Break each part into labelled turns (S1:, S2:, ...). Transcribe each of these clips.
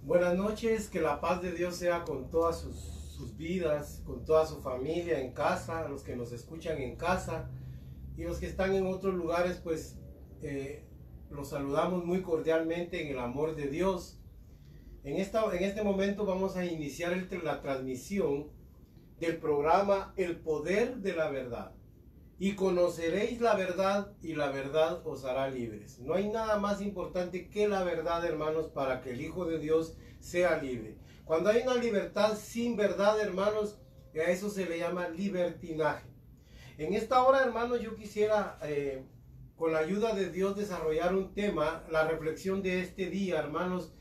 S1: Buenas noches, que la paz de Dios sea con todas sus vidas, con toda su familia en casa, los que nos escuchan en casa y los que están en otros lugares, pues los saludamos muy cordialmente en el amor de Dios. En este momento vamos a iniciar la transmisión del programa El Poder de la Verdad. Y conoceréis la verdad y la verdad os hará libres. No hay nada más importante que la verdad, hermanos, para que el Hijo de Dios sea libre. Cuando hay una libertad sin verdad, hermanos, a eso se le llama libertinaje. En esta hora, hermanos, yo quisiera, con la ayuda de Dios, desarrollar un tema, la reflexión de este día, hermanos,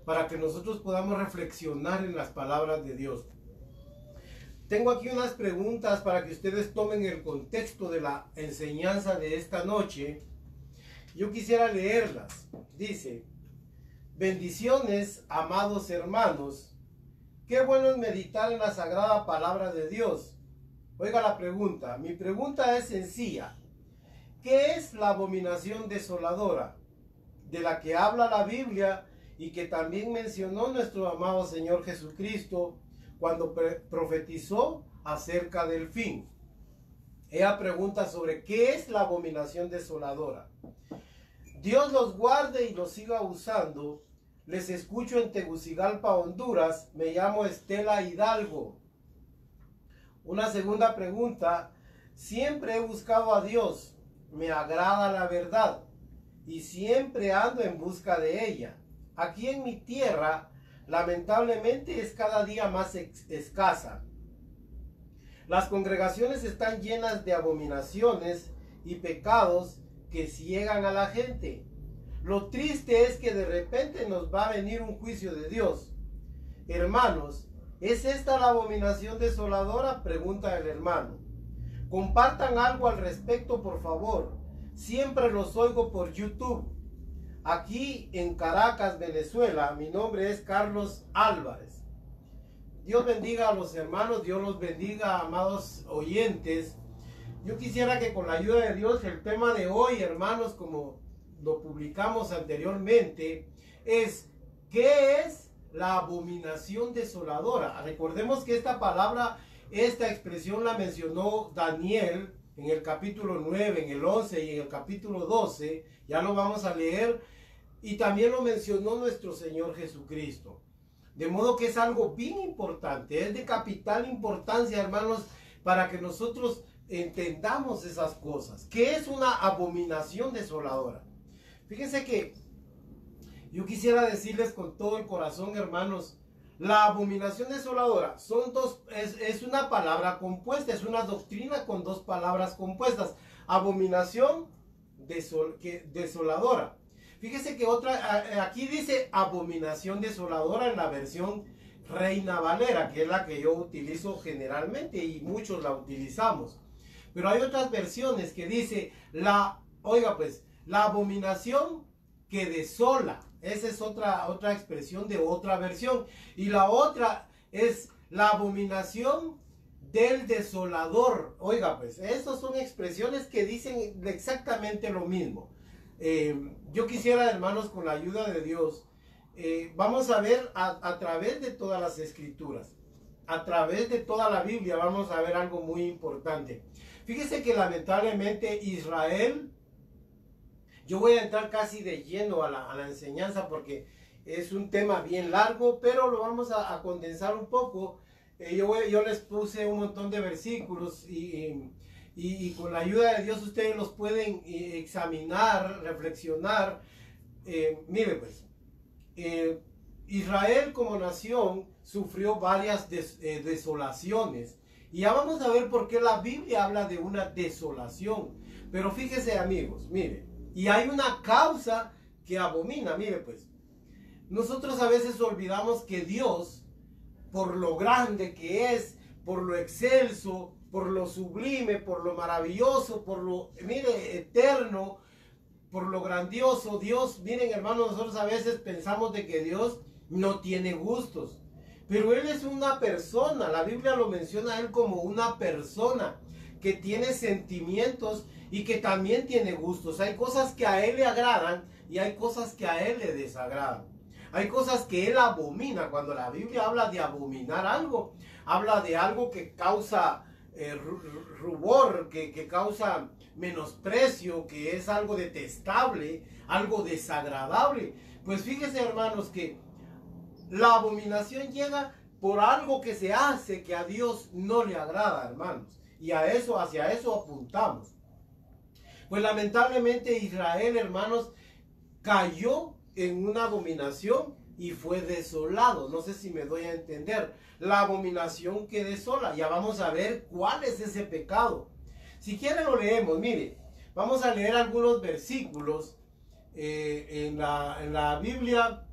S1: para que nosotros podamos reflexionar en las palabras de Dios. Tengo aquí unas preguntas para que ustedes tomen el contexto de la enseñanza de esta noche. Yo quisiera leerlas. Dice: bendiciones, amados hermanos. Qué bueno es meditar en la sagrada palabra de Dios. Oiga la pregunta. Mi pregunta es sencilla. ¿Qué es la abominación desoladora de la que habla la Biblia y que también mencionó nuestro amado Señor Jesucristo cuando profetizó acerca del fin? Ella pregunta sobre qué es la abominación desoladora. Dios los guarde y los siga usando. Les escucho en Tegucigalpa, Honduras. Me llamo Estela Hidalgo. Una segunda pregunta. Siempre he buscado a Dios. Me agrada la verdad y siempre ando en busca de ella. Aquí en mi tierra, lamentablemente, es cada día más escasa. Las congregaciones están llenas de abominaciones y pecados que ciegan a la gente. Lo triste es que de repente nos va a venir un juicio de Dios. Hermanos, ¿es esta la abominación desoladora?, pregunta el hermano. Compartan algo al respecto, por favor. Siempre los oigo por YouTube. Aquí en Caracas, Venezuela. Mi nombre es Carlos Álvarez. Dios bendiga a los hermanos, Dios los bendiga, amados oyentes. Yo quisiera que con la ayuda de Dios, el tema de hoy, hermanos, como lo publicamos anteriormente, es ¿qué es la abominación desoladora? Recordemos que esta palabra, esta expresión la mencionó Daniel en el capítulo 9, en el 11 y en el capítulo 12. Ya lo vamos a leer. Y también lo mencionó nuestro Señor Jesucristo. De modo que es algo bien importante, es de capital importancia, hermanos, para que nosotros entendamos esas cosas. ¿Qué es una abominación desoladora? Fíjense que yo quisiera decirles con todo el corazón, hermanos, la abominación desoladora es una palabra compuesta, es una doctrina con dos palabras compuestas. Abominación desoladora. Fíjese que aquí dice abominación desoladora en la versión Reina Valera, que es la que yo utilizo generalmente y muchos la utilizamos. Pero hay otras versiones que dice oiga pues, la abominación que desola. Esa es otra expresión de otra versión. Y la otra es la abominación del desolador. Oiga pues, estas son expresiones que dicen exactamente lo mismo. Yo quisiera, hermanos, con la ayuda de Dios, vamos a ver a través de todas las escrituras, a través de toda la Biblia, vamos a ver algo muy importante. Fíjese que lamentablemente Israel, yo voy a entrar casi de lleno a la enseñanza porque es un tema bien largo, pero lo vamos a condensar un poco. Yo les puse un montón de versículos y con la ayuda de Dios ustedes los pueden examinar, reflexionar. Mire pues, Israel como nación sufrió varias desolaciones. Y ya vamos a ver por qué la Biblia habla de una desolación. Pero fíjese, amigos, mire, y hay una causa que abomina. Mire pues, nosotros a veces olvidamos que Dios, por lo grande que es, por lo excelso, por lo sublime, por lo maravilloso, por lo, mire, eterno, por lo grandioso, Dios, miren, hermanos, nosotros a veces pensamos de que Dios no tiene gustos, pero Él es una persona. La Biblia lo menciona a Él como una persona que tiene sentimientos y que también tiene gustos. Hay cosas que a Él le agradan y hay cosas que a Él le desagradan. Hay cosas que él abomina. Cuando la Biblia habla de abominar algo, habla de algo que causa rubor, que causa menosprecio, que es algo detestable, algo desagradable. Pues fíjese, hermanos, que la abominación llega por algo que se hace que a Dios no le agrada, hermanos. Y hacia eso apuntamos. Pues lamentablemente Israel, hermanos, cayó en una abominación y fue desolado. No sé si me doy a entender. La abominación que desola. Ya vamos a ver cuál es ese pecado. Si quieren lo leemos. Mire, vamos a leer algunos versículos en la Biblia.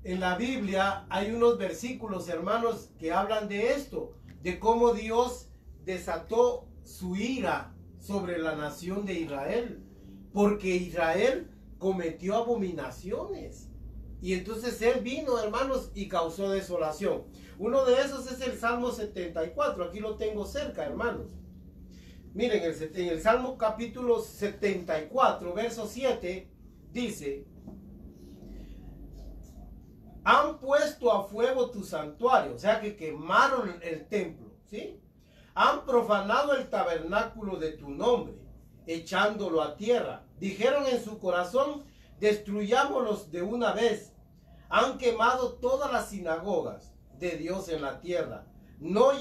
S1: En la Biblia hay unos versículos, hermanos, que hablan de esto, de cómo Dios desató su ira sobre la nación de Israel, porque Israel cometió abominaciones. Y entonces él vino, hermanos, y causó desolación. Uno de esos es el Salmo 74. Aquí lo tengo cerca, hermanos. Miren, en el Salmo capítulo 74, verso 7, dice: han puesto a fuego tu santuario, o sea que quemaron el templo, ¿sí? Han profanado el tabernáculo de tu nombre, echándolo a tierra. Dijeron en su corazón: destruyámoslos de una vez. Han quemado todas las sinagogas de Dios en la tierra. No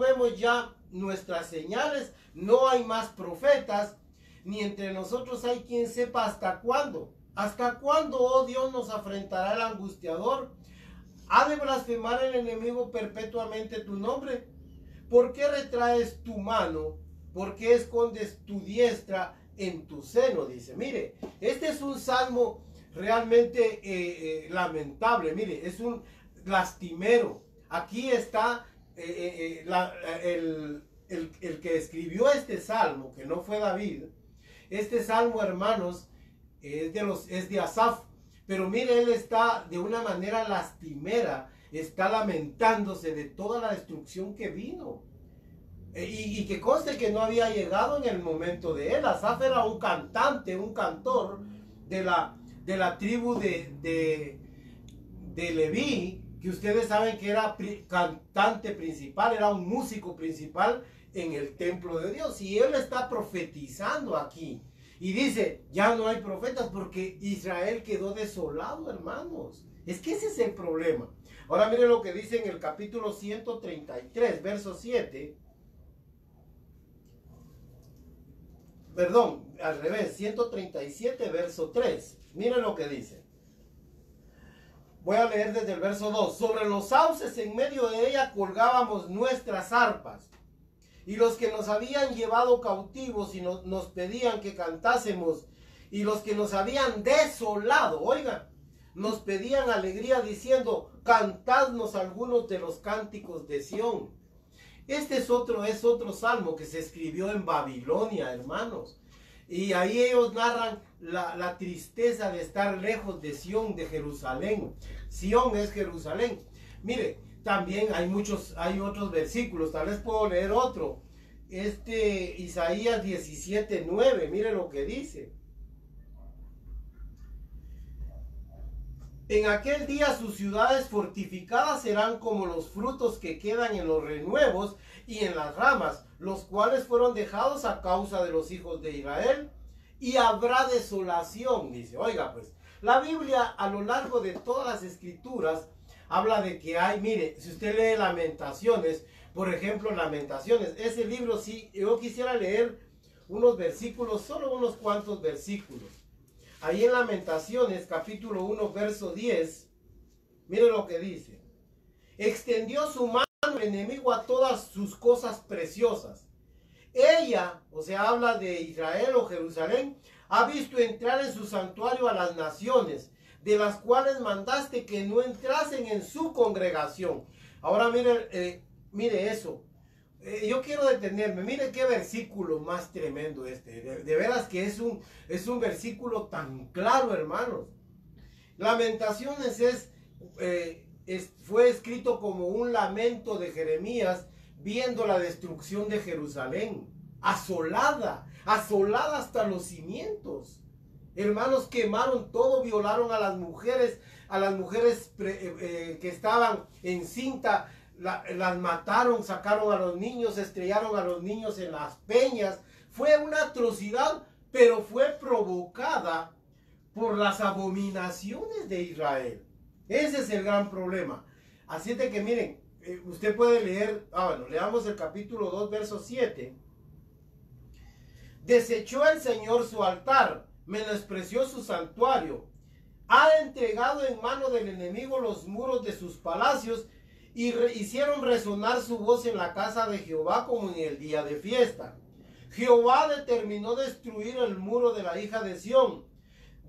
S1: vemos ya nuestras señales, no hay más profetas, ni entre nosotros hay quien sepa hasta cuándo. ¿Hasta cuándo, oh Dios, nos afrentará el angustiador? ¿Ha de blasfemar el enemigo perpetuamente tu nombre? ¿Por qué retraes tu mano? ¿Por qué escondes tu diestra en tu seno? Dice, mire, este es un salmo realmente lamentable. Mire, es un lastimero. Aquí está el que escribió este salmo, que no fue David. Este salmo, hermanos, es de Asaf, pero mire, él está de una manera lastimera, está lamentándose de toda la destrucción que vino, y que conste que no había llegado en el momento de él. Asaf era un cantante, un cantor de la tribu de Leví, que ustedes saben que era cantante principal, era un músico principal en el templo de Dios, y él está profetizando aquí. Y dice, ya no hay profetas porque Israel quedó desolado, hermanos. Es que ese es el problema. Ahora miren lo que dice en el capítulo 133, verso 7. Perdón, al revés, 137, verso 3. Miren lo que dice. Voy a leer desde el verso 2. Sobre los sauces en medio de ella colgábamos nuestras arpas. Y los que nos habían llevado cautivos y nos pedían que cantásemos, y los que nos habían desolado, oigan, nos pedían alegría diciendo, cantadnos algunos de los cánticos de Sión. Este es otro salmo que se escribió en Babilonia, hermanos. Y ahí ellos narran la tristeza de estar lejos de Sión, de Jerusalén. Sión es Jerusalén. Mire, también hay otros versículos, tal vez puedo leer otro. Isaías 17:9, mire lo que dice. En aquel día sus ciudades fortificadas serán como los frutos que quedan en los renuevos y en las ramas, los cuales fueron dejados a causa de los hijos de Israel, y habrá desolación, dice. Oiga, pues, la Biblia a lo largo de todas las escrituras habla de que hay, mire, si usted lee Lamentaciones, por ejemplo, Lamentaciones, ese libro, sí, yo quisiera leer unos versículos, solo unos cuantos versículos. Ahí en Lamentaciones, capítulo 1, verso 10, mire lo que dice. Extendió su mano el enemigo a todas sus cosas preciosas. Ella, o sea, habla de Israel o Jerusalén, ha visto entrar en su santuario a las naciones, de las cuales mandaste que no entrasen en su congregación. Ahora mire eso. Yo quiero detenerme. Mire qué versículo más tremendo este. De veras que es un versículo tan claro, hermanos. Lamentaciones fue escrito como un lamento de Jeremías viendo la destrucción de Jerusalén. Asolada hasta los cimientos. Hermanos, quemaron todo, violaron a las mujeres, a las mujeres que estaban encinta, las mataron, sacaron a los niños, estrellaron a los niños en las peñas. Fue una atrocidad, pero fue provocada por las abominaciones de Israel. Ese es el gran problema. Así de que miren, usted puede leer, bueno, leamos el capítulo 2, verso 7. Desechó el Señor su altar, menospreció su santuario, ha entregado en mano del enemigo los muros de sus palacios, y hicieron resonar su voz en la casa de Jehová como en el día de fiesta. Jehová determinó destruir el muro de la hija de Sión,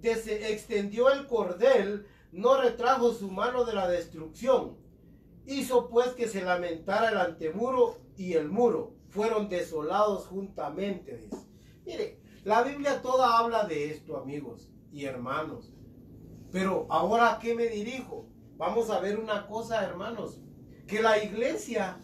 S1: extendió el cordel, no retrajo su mano de la destrucción. Hizo pues que se lamentara el antemuro y el muro, fueron desolados juntamente, dice. Mire, la Biblia toda habla de esto, amigos y hermanos. Pero ahora, ¿a qué me dirijo? Vamos a ver una cosa, hermanos, que la iglesia,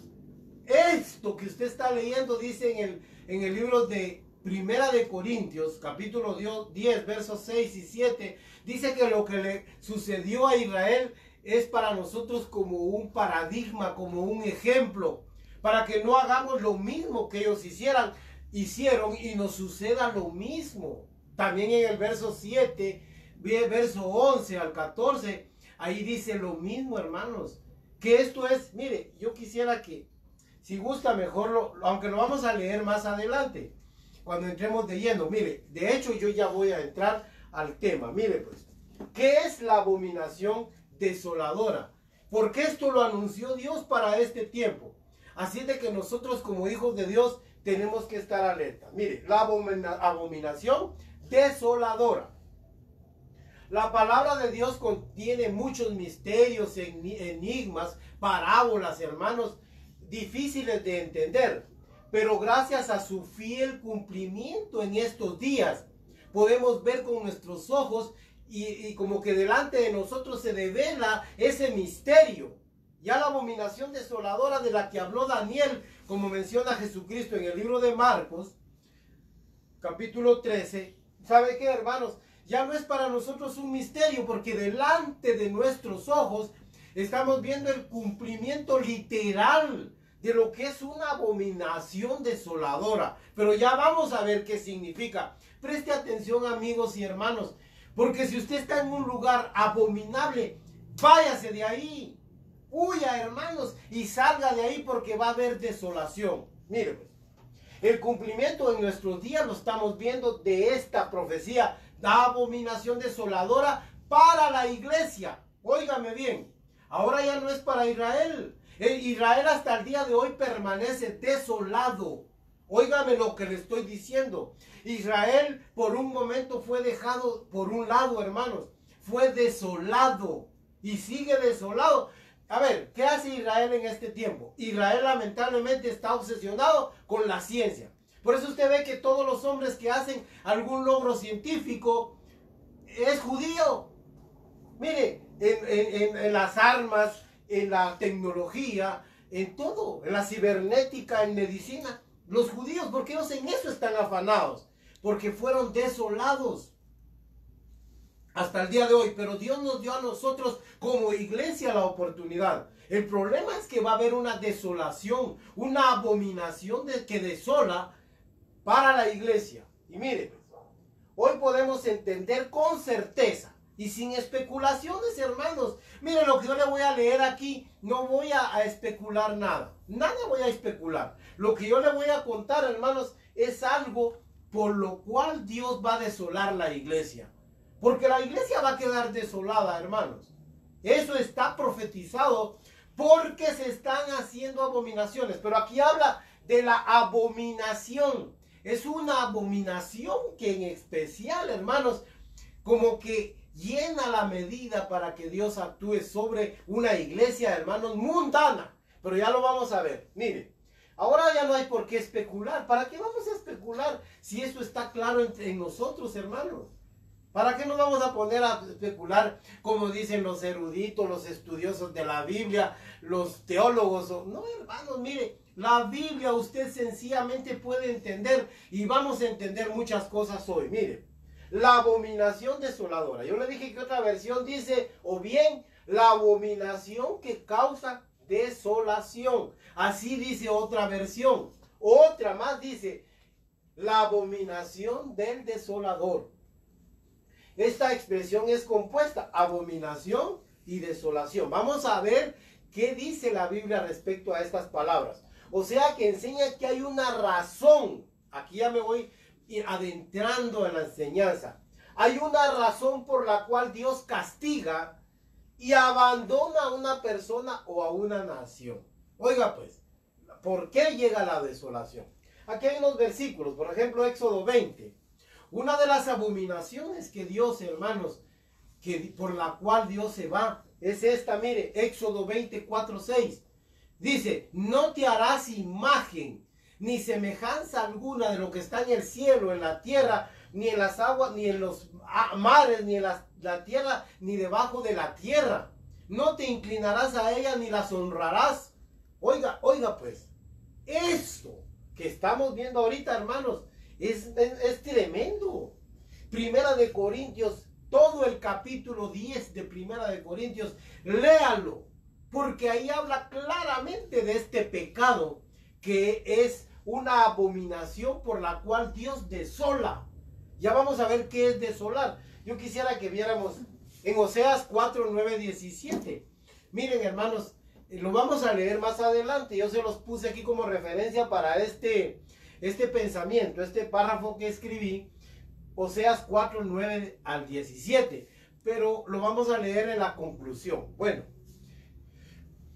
S1: esto que usted está leyendo, dice en el libro de Primera de Corintios, capítulo 10, versos 6 y 7, dice que lo que le sucedió a Israel es para nosotros como un paradigma, como un ejemplo, para que no hagamos lo mismo que ellos hicieron y nos suceda lo mismo. También en el verso 7, verso 11 al 14, ahí dice lo mismo, hermanos, que esto es, mire, yo quisiera que, si gusta mejor, aunque lo vamos a leer más adelante, cuando entremos de lleno. Mire, de hecho yo ya voy a entrar al tema. Mire pues, ¿qué es la abominación desoladora? Porque esto lo anunció Dios para este tiempo. Así es de que nosotros como hijos de Dios tenemos que estar alerta. Mire, la abominación desoladora. La palabra de Dios contiene muchos misterios, enigmas, parábolas, hermanos, difíciles de entender. Pero gracias a su fiel cumplimiento en estos días, podemos ver con nuestros ojos y como que delante de nosotros se devela ese misterio. Ya la abominación desoladora de la que habló Daniel, como menciona Jesucristo en el libro de Marcos, capítulo 13, ¿sabe qué, hermanos? Ya no es para nosotros un misterio, porque delante de nuestros ojos estamos viendo el cumplimiento literal de lo que es una abominación desoladora. Pero ya vamos a ver qué significa. Preste atención, amigos y hermanos, porque si usted está en un lugar abominable, váyase de ahí. Huya, hermanos, y salga de ahí, porque va a haber desolación. Mire pues, el cumplimiento en nuestros días lo estamos viendo de esta profecía, la abominación desoladora para la iglesia. Óigame bien, ahora ya no es para Israel. Israel hasta el día de hoy permanece desolado. Óigame lo que le estoy diciendo. Israel por un momento fue dejado por un lado, hermanos. Fue desolado y sigue desolado. A ver, ¿qué hace Israel en este tiempo? Israel lamentablemente está obsesionado con la ciencia. Por eso usted ve que todos los hombres que hacen algún logro científico es judío. Mire, en las armas, en la tecnología, en todo, en la cibernética, en medicina, los judíos, porque ellos en eso están afanados, porque fueron desolados hasta el día de hoy. Pero Dios nos dio a nosotros como iglesia la oportunidad. El problema es que va a haber una desolación, una abominación que desola para la iglesia. Y mire, hoy podemos entender con certeza y sin especulaciones, hermanos. Mire lo que yo le voy a leer aquí. No voy a especular nada. Nada voy a especular. Lo que yo le voy a contar, hermanos, es algo por lo cual Dios va a desolar la iglesia. Porque la iglesia va a quedar desolada, hermanos. Eso está profetizado, porque se están haciendo abominaciones. Pero aquí habla de la abominación. Es una abominación que en especial, hermanos, como que llena la medida para que Dios actúe sobre una iglesia, hermanos, mundana. Pero ya lo vamos a ver. Mire, ahora ya no hay por qué especular. ¿Para qué vamos a especular si eso está claro en nosotros, hermanos? ¿Para qué nos vamos a poner a especular como dicen los eruditos, los estudiosos de la Biblia, los teólogos? No, hermanos, mire, la Biblia usted sencillamente puede entender, y vamos a entender muchas cosas hoy. Mire, la abominación desoladora. Yo le dije que otra versión dice, o bien, la abominación que causa desolación. Así dice otra versión. Otra más dice, la abominación del desolador. Esta expresión es compuesta, abominación y desolación. Vamos a ver qué dice la Biblia respecto a estas palabras. O sea que enseña que hay una razón. Aquí ya me voy adentrando en la enseñanza. Hay una razón por la cual Dios castiga y abandona a una persona o a una nación. Oiga pues, ¿por qué llega la desolación? Aquí hay unos versículos, por ejemplo, Éxodo 20. Una de las abominaciones que Dios, hermanos, por la cual Dios se va, es esta, mire, Éxodo 24:6. Dice, no te harás imagen, ni semejanza alguna de lo que está en el cielo, en la tierra, ni en las aguas, ni en los mares, ni en la tierra, ni debajo de la tierra. No te inclinarás a ella, ni las honrarás. Oiga, oiga pues, esto que estamos viendo ahorita, hermanos, es tremendo. Primera de Corintios, todo el capítulo 10 de Primera de Corintios, léalo, porque ahí habla claramente de este pecado que es una abominación por la cual Dios desola. Ya vamos a ver qué es desolar. Yo quisiera que viéramos en Oseas 4, 9, 17. Miren, hermanos, lo vamos a leer más adelante. Yo se los puse aquí como referencia para este pensamiento, este párrafo que escribí, Oseas 4, 9 al 17. Pero lo vamos a leer en la conclusión. Bueno,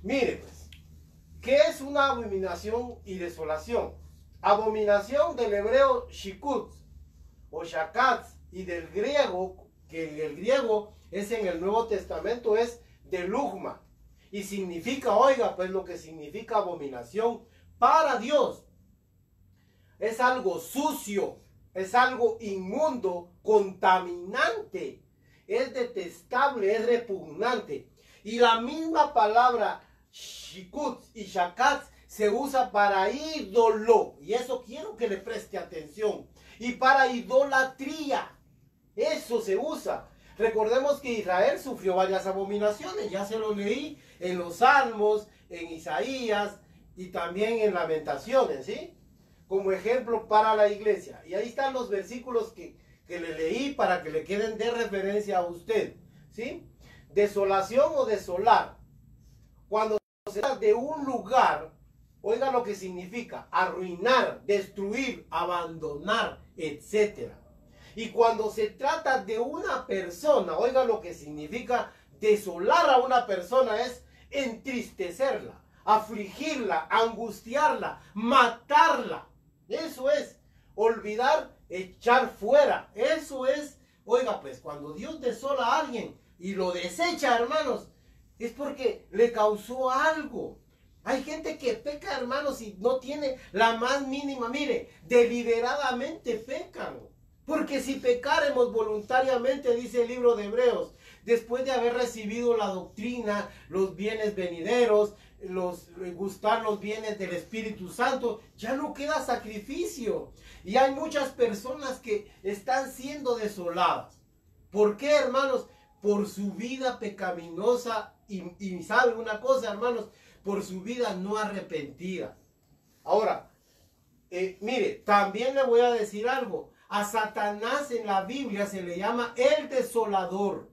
S1: mire pues, ¿qué es una abominación y desolación? Abominación del hebreo shikut o shakatz, y del griego, que el griego es en el Nuevo Testamento, es delugma. Y significa, oiga, pues lo que significa abominación para Dios. Es algo sucio, es algo inmundo, contaminante, es detestable, es repugnante. Y la misma palabra shikut y shakatz se usa para ídolo. Y eso quiero que le preste atención. Y para idolatría. Eso se usa. Recordemos que Israel sufrió varias abominaciones. Ya se lo leí en los Salmos, en Isaías y también en Lamentaciones, ¿sí? Como ejemplo para la iglesia. Y ahí están los versículos que le leí para que le queden de referencia a usted, ¿sí? Desolación o desolar. Cuando se trata de un lugar, oiga lo que significa: arruinar, destruir, abandonar, etc. Y cuando se trata de una persona, oiga lo que significa desolar a una persona: es entristecerla, afligirla, angustiarla, matarla. Eso es olvidar, echar fuera. Eso es, oiga pues, cuando Dios desola a alguien y lo desecha, hermanos, es porque le causó algo. Hay gente que peca, hermanos, y no tiene la más mínima, mire, deliberadamente pecan. Porque si pecáremos voluntariamente, dice el libro de Hebreos, después de haber recibido la doctrina, los bienes venideros, gustar los bienes del Espíritu Santo, ya no queda sacrificio. Y hay muchas personas que están siendo desoladas. ¿Por qué, hermanos? Por su vida pecaminosa y ¿sabe una cosa, hermanos? Por su vida no arrepentida. Ahora, mire, también le voy a decir algo. A Satanás en la Biblia se le llama el desolador.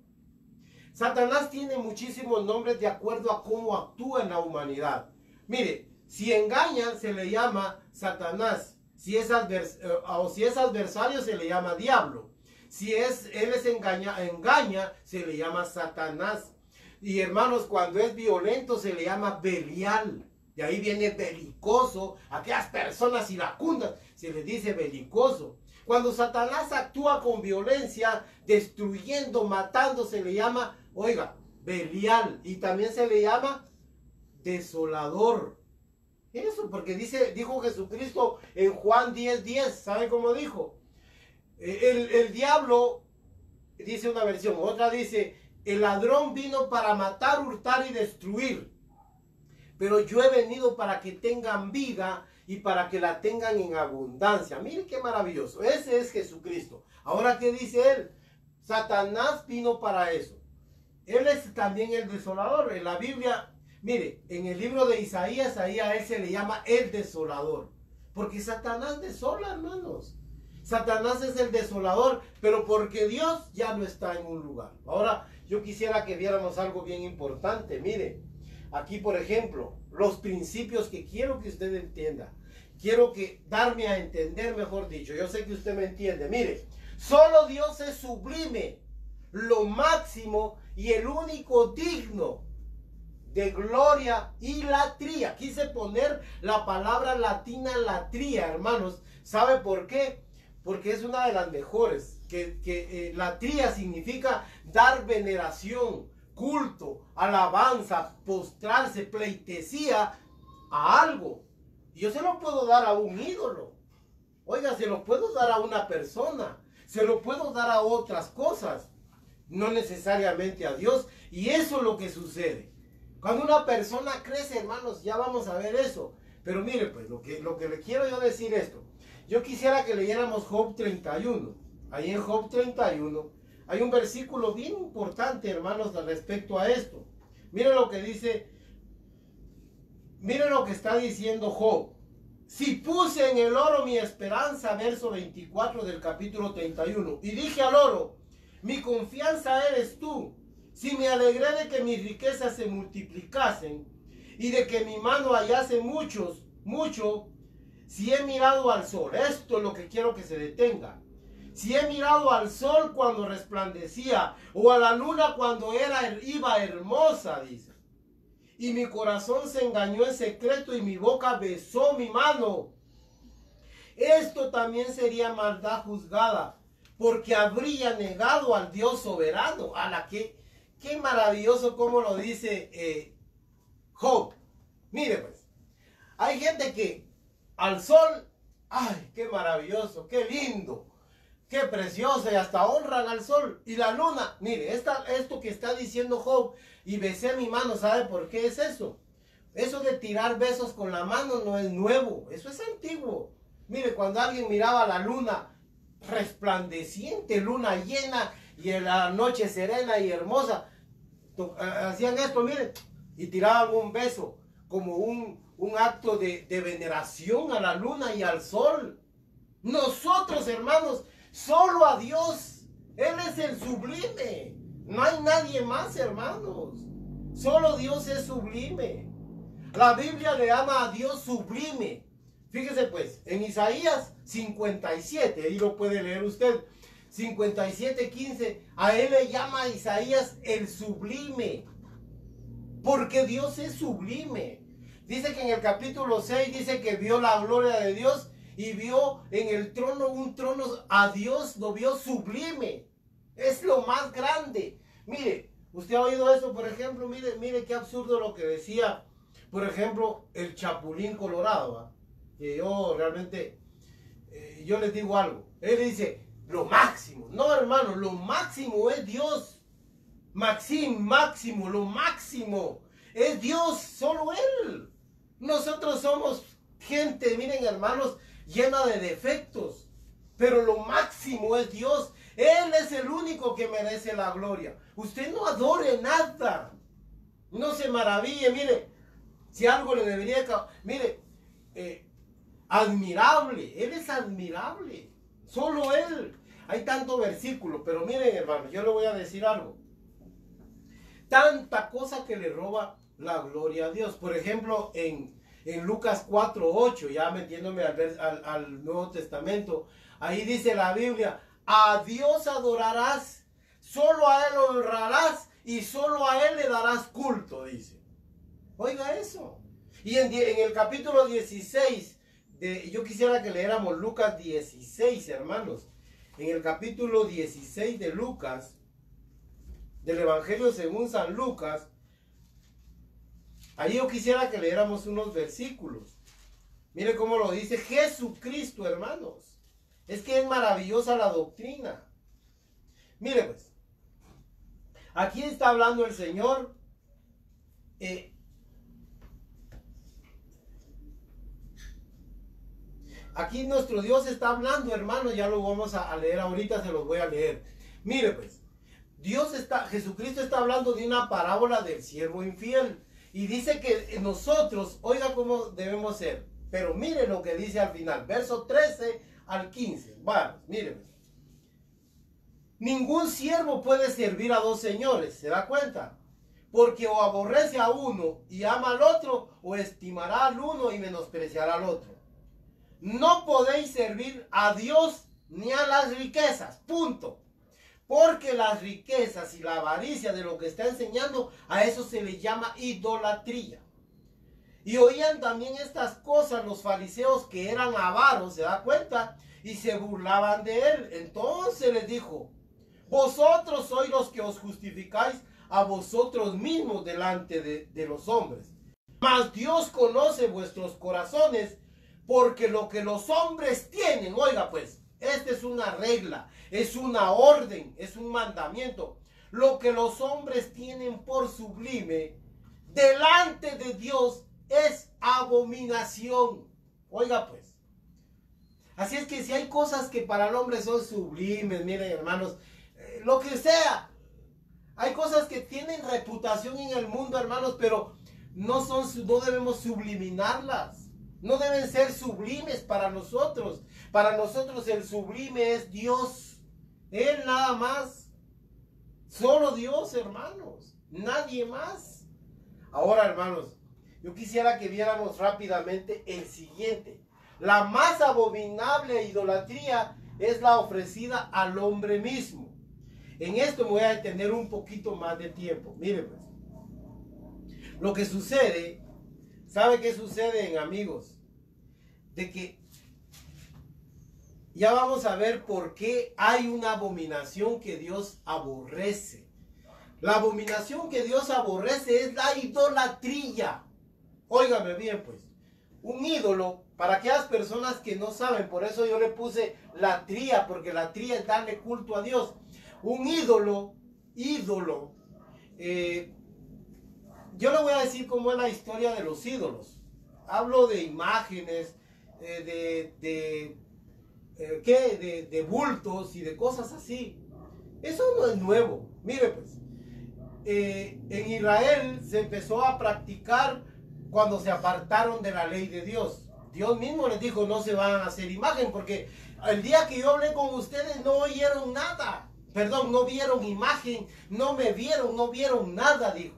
S1: Satanás tiene muchísimos nombres de acuerdo a cómo actúa en la humanidad. Mire, si engaña se le llama Satanás. Si es adversario se le llama diablo. Si él engaña, se le llama Satanás. Y hermanos, cuando es violento se le llama Belial. De ahí viene belicoso. Aquellas personas iracundas se les dice belicoso. Cuando Satanás actúa con violencia, destruyendo, matando, se le llama, oiga, Belial. Y también se le llama desolador. Eso, porque dijo Jesucristo en Juan 10:10. ¿Sabe cómo dijo? El diablo, dice una versión, otra dice, el ladrón vino para matar, hurtar y destruir. Pero yo he venido para que tengan vida y para que la tengan en abundancia. Mire qué maravilloso. Ese es Jesucristo. Ahora, ¿qué dice él? Satanás vino para eso. Él es también el desolador. En la Biblia, mire, en el libro de Isaías, ahí a él se le llama el desolador. Porque Satanás desola, hermanos. Satanás es el desolador, pero porque Dios ya no está en un lugar. Ahora, yo quisiera que viéramos algo bien importante. Mire, aquí por ejemplo, los principios que quiero que usted entienda. Quiero darme a entender, mejor dicho. Yo sé que usted me entiende. Mire, solo Dios es sublime, lo máximo y el único digno de gloria y latría. Quise poner la palabra latina latría, hermanos. ¿Sabe por qué? Porque es una de las mejores. Latría significa dar veneración, culto, alabanza, postrarse, pleitesía a algo. Y yo se lo puedo dar a un ídolo. Oiga, se lo puedo dar a una persona. Se lo puedo dar a otras cosas. No necesariamente a Dios. Y eso es lo que sucede. Cuando una persona crece, hermanos, ya vamos a ver eso. Pero mire, pues, lo que le quiero yo decir esto. Yo quisiera que leyéramos Job 31. Ahí en Job 31 hay un versículo bien importante, hermanos, respecto a esto. Miren lo que dice, miren lo que está diciendo Job. Si puse en el oro mi esperanza, verso 24 del capítulo 31, y dije al oro, mi confianza eres tú. Si me alegré de que mis riquezas se multiplicasen y de que mi mano hallase mucho, si he mirado al sol, esto es lo que quiero que se detenga. Si he mirado al sol cuando resplandecía, o a la luna cuando iba hermosa, dice. Y mi corazón se engañó en secreto y mi boca besó mi mano. Esto también sería maldad juzgada, porque habría negado al Dios soberano. A la que, qué maravilloso como lo dice Job. Mire pues, hay gente que al sol, ay, qué maravilloso, qué lindo, qué precioso, y hasta honran al sol. Y la luna, mire, esto que está diciendo Job, y besé mi mano, ¿sabe por qué es eso? Eso de tirar besos con la mano no es nuevo, eso es antiguo. Mire, cuando alguien miraba la luna resplandeciente, luna llena, y en la noche serena y hermosa, hacían esto, miren, y tiraban un beso, como un acto de veneración a la luna y al sol. Nosotros, hermanos, solo a Dios, Él es el sublime. No hay nadie más, hermanos. Solo Dios es sublime. La Biblia le llama a Dios sublime. Fíjese pues, en Isaías 57, ahí lo puede leer usted, 57:15, a él le llama a Isaías el sublime. Porque Dios es sublime. Dice que en el capítulo 6 dice que vio la gloria de Dios y vio en el trono un trono a Dios, lo vio sublime. Es lo más grande. Mire, usted ha oído eso, por ejemplo, mire qué absurdo lo que decía, por ejemplo, el Chapulín Colorado, ¿va? Que yo realmente, yo les digo algo. Él dice, lo máximo. No, hermano, lo máximo es Dios. Máximo, lo máximo es Dios, solo Él. Nosotros somos gente, miren hermanos, llena de defectos, pero lo máximo es Dios. Él es el único que merece la gloria. Usted no adore nada, no se maraville. Mire, si algo le debería, mire, admirable, Él es admirable, solo Él. Hay tanto versículo, pero miren hermanos, yo le voy a decir algo. Tanta cosa que le roba la gloria a Dios. Por ejemplo, en Lucas 4:8, ya metiéndome al Nuevo Testamento, ahí dice la Biblia, a Dios adorarás, solo a Él honrarás y solo a Él le darás culto, dice. Oiga eso. Y en el capítulo 16, yo quisiera que leéramos Lucas 16, hermanos. En el capítulo 16 de Lucas, del Evangelio según San Lucas, ahí yo quisiera que leéramos unos versículos. Mire cómo lo dice Jesucristo, hermanos. Es que es maravillosa la doctrina. Mire pues, aquí está hablando el Señor. aquí nuestro Dios está hablando, hermanos, ya lo vamos a leer ahorita, se los voy a leer. Mire pues, Jesucristo está hablando de una parábola del siervo infiel. Y dice que nosotros, oiga cómo debemos ser. Pero mire lo que dice al final, verso 13 al 15. Bueno, mire. Ningún siervo puede servir a dos señores, ¿se da cuenta? Porque o aborrece a uno y ama al otro, o estimará al uno y menospreciará al otro. No podéis servir a Dios ni a las riquezas, punto. Porque las riquezas y la avaricia de lo que está enseñando, a eso se le llama idolatría. Y oían también estas cosas los fariseos que eran avaros, ¿se da cuenta? Y se burlaban de él. Entonces les dijo, vosotros sois los que os justificáis a vosotros mismos delante de los hombres. Mas Dios conoce vuestros corazones, porque lo que los hombres tienen, oiga pues, esta es una regla, es una orden, es un mandamiento. Lo que los hombres tienen por sublime, delante de Dios es abominación. Oiga pues. Así es que si hay cosas que para el hombre son sublimes, miren hermanos, lo que sea. Hay cosas que tienen reputación en el mundo, hermanos, pero no debemos subliminarlas. No deben ser sublimes para nosotros. Para nosotros el sublime es Dios. Él nada más. Solo Dios, hermanos. Nadie más. Ahora, hermanos, yo quisiera que viéramos rápidamente el siguiente. La más abominable idolatría es la ofrecida al hombre mismo. En esto me voy a detener un poquito más de tiempo. Miren pues. Lo que sucede, ¿sabe qué sucede, amigos? De que ya vamos a ver por qué hay una abominación que Dios aborrece. La abominación que Dios aborrece es la idolatría. Óigame bien pues. Un ídolo, para aquellas personas que no saben, por eso yo le puse latría, porque latría es darle culto a Dios. Un ídolo, yo le voy a decir cómo es la historia de los ídolos. Hablo de imágenes, de bultos y de cosas así. Eso no es nuevo. Mire pues, en Israel se empezó a practicar cuando se apartaron de la ley de Dios. Dios mismo les dijo, no se van a hacer imagen, porque el día que yo hablé con ustedes no oyeron nada. Perdón, no vieron imagen, no me vieron, no vieron nada, dijo.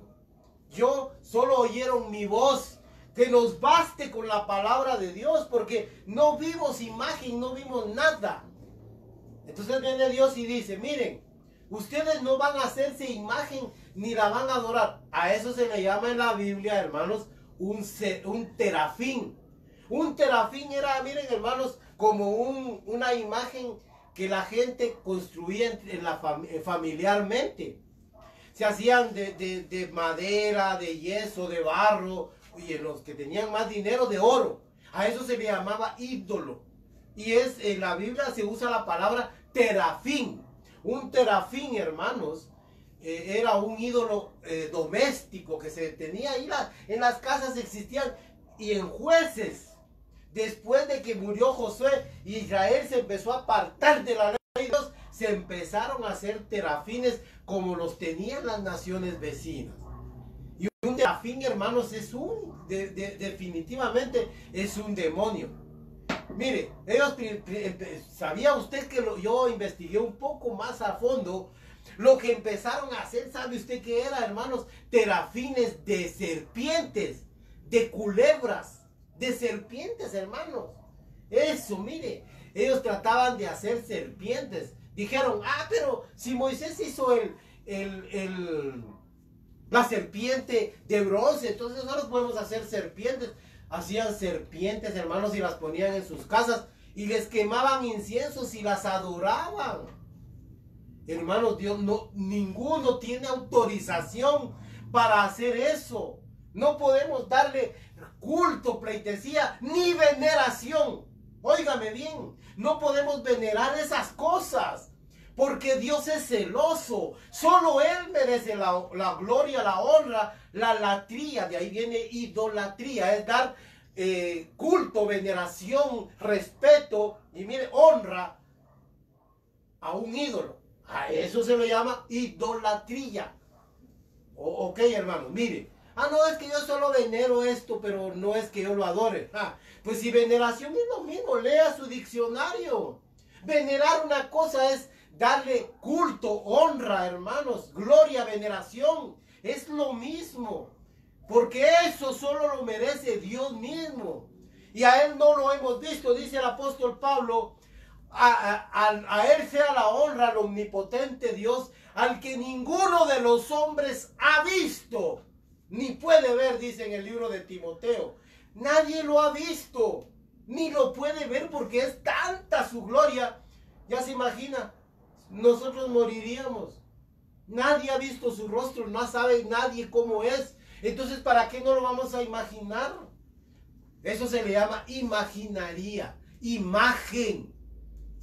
S1: Yo solo oyeron mi voz. Que nos baste con la palabra de Dios, porque no vimos imagen, no vimos nada. Entonces viene Dios y dice, miren, ustedes no van a hacerse imagen ni la van a adorar. A eso se le llama en la Biblia, hermanos, un terafín. Un terafín era, miren hermanos, como una imagen que la gente construía familiarmente. Se hacían de madera, de yeso, de barro, y en los que tenían más dinero, de oro. A eso se le llamaba ídolo. Y en la Biblia se usa la palabra terafín. Un terafín, hermanos, era un ídolo doméstico que se tenía ahí. En las casas existían, y en Jueces, después de que murió Josué, Israel se empezó a apartar de la ley de Dios, se empezaron a hacer terafines como los tenían las naciones vecinas. Y un terafín, hermanos, es definitivamente es un demonio. Mire, ¿sabía usted que yo investigué un poco más a fondo? Lo que empezaron a hacer, ¿sabe usted qué era, hermanos? Terafines de serpientes, de culebras, de serpientes, hermanos. Eso, mire, ellos trataban de hacer serpientes. Dijeron, pero si Moisés hizo la serpiente de bronce, entonces nosotros podemos hacer serpientes. Hacían serpientes, hermanos, y las ponían en sus casas y les quemaban inciensos y las adoraban. Hermanos, ninguno tiene autorización para hacer eso. No podemos darle culto, pleitesía, ni veneración. Óigame bien, no podemos venerar esas cosas, porque Dios es celoso. Solo Él merece la gloria, la honra, la latría. De ahí viene idolatría, es dar culto, veneración, respeto y mire, honra a un ídolo. A eso se le llama idolatría. Ok, hermanos, mire. No, es que yo solo venero esto, pero no es que yo lo adore. Pues si veneración es lo mismo, lea su diccionario. Venerar una cosa es darle culto, honra, hermanos, gloria, veneración. Es lo mismo. Porque eso solo lo merece Dios mismo. Y a Él no lo hemos visto, dice el apóstol Pablo. A Él sea la honra, al omnipotente Dios, al que ninguno de los hombres ha visto, ni puede ver, dice en el libro de Timoteo. Nadie lo ha visto, ni lo puede ver porque es tanta su gloria. Ya se imagina, nosotros moriríamos. Nadie ha visto su rostro, no sabe nadie cómo es. Entonces, ¿para qué no lo vamos a imaginar? Eso se le llama imaginaría, imagen,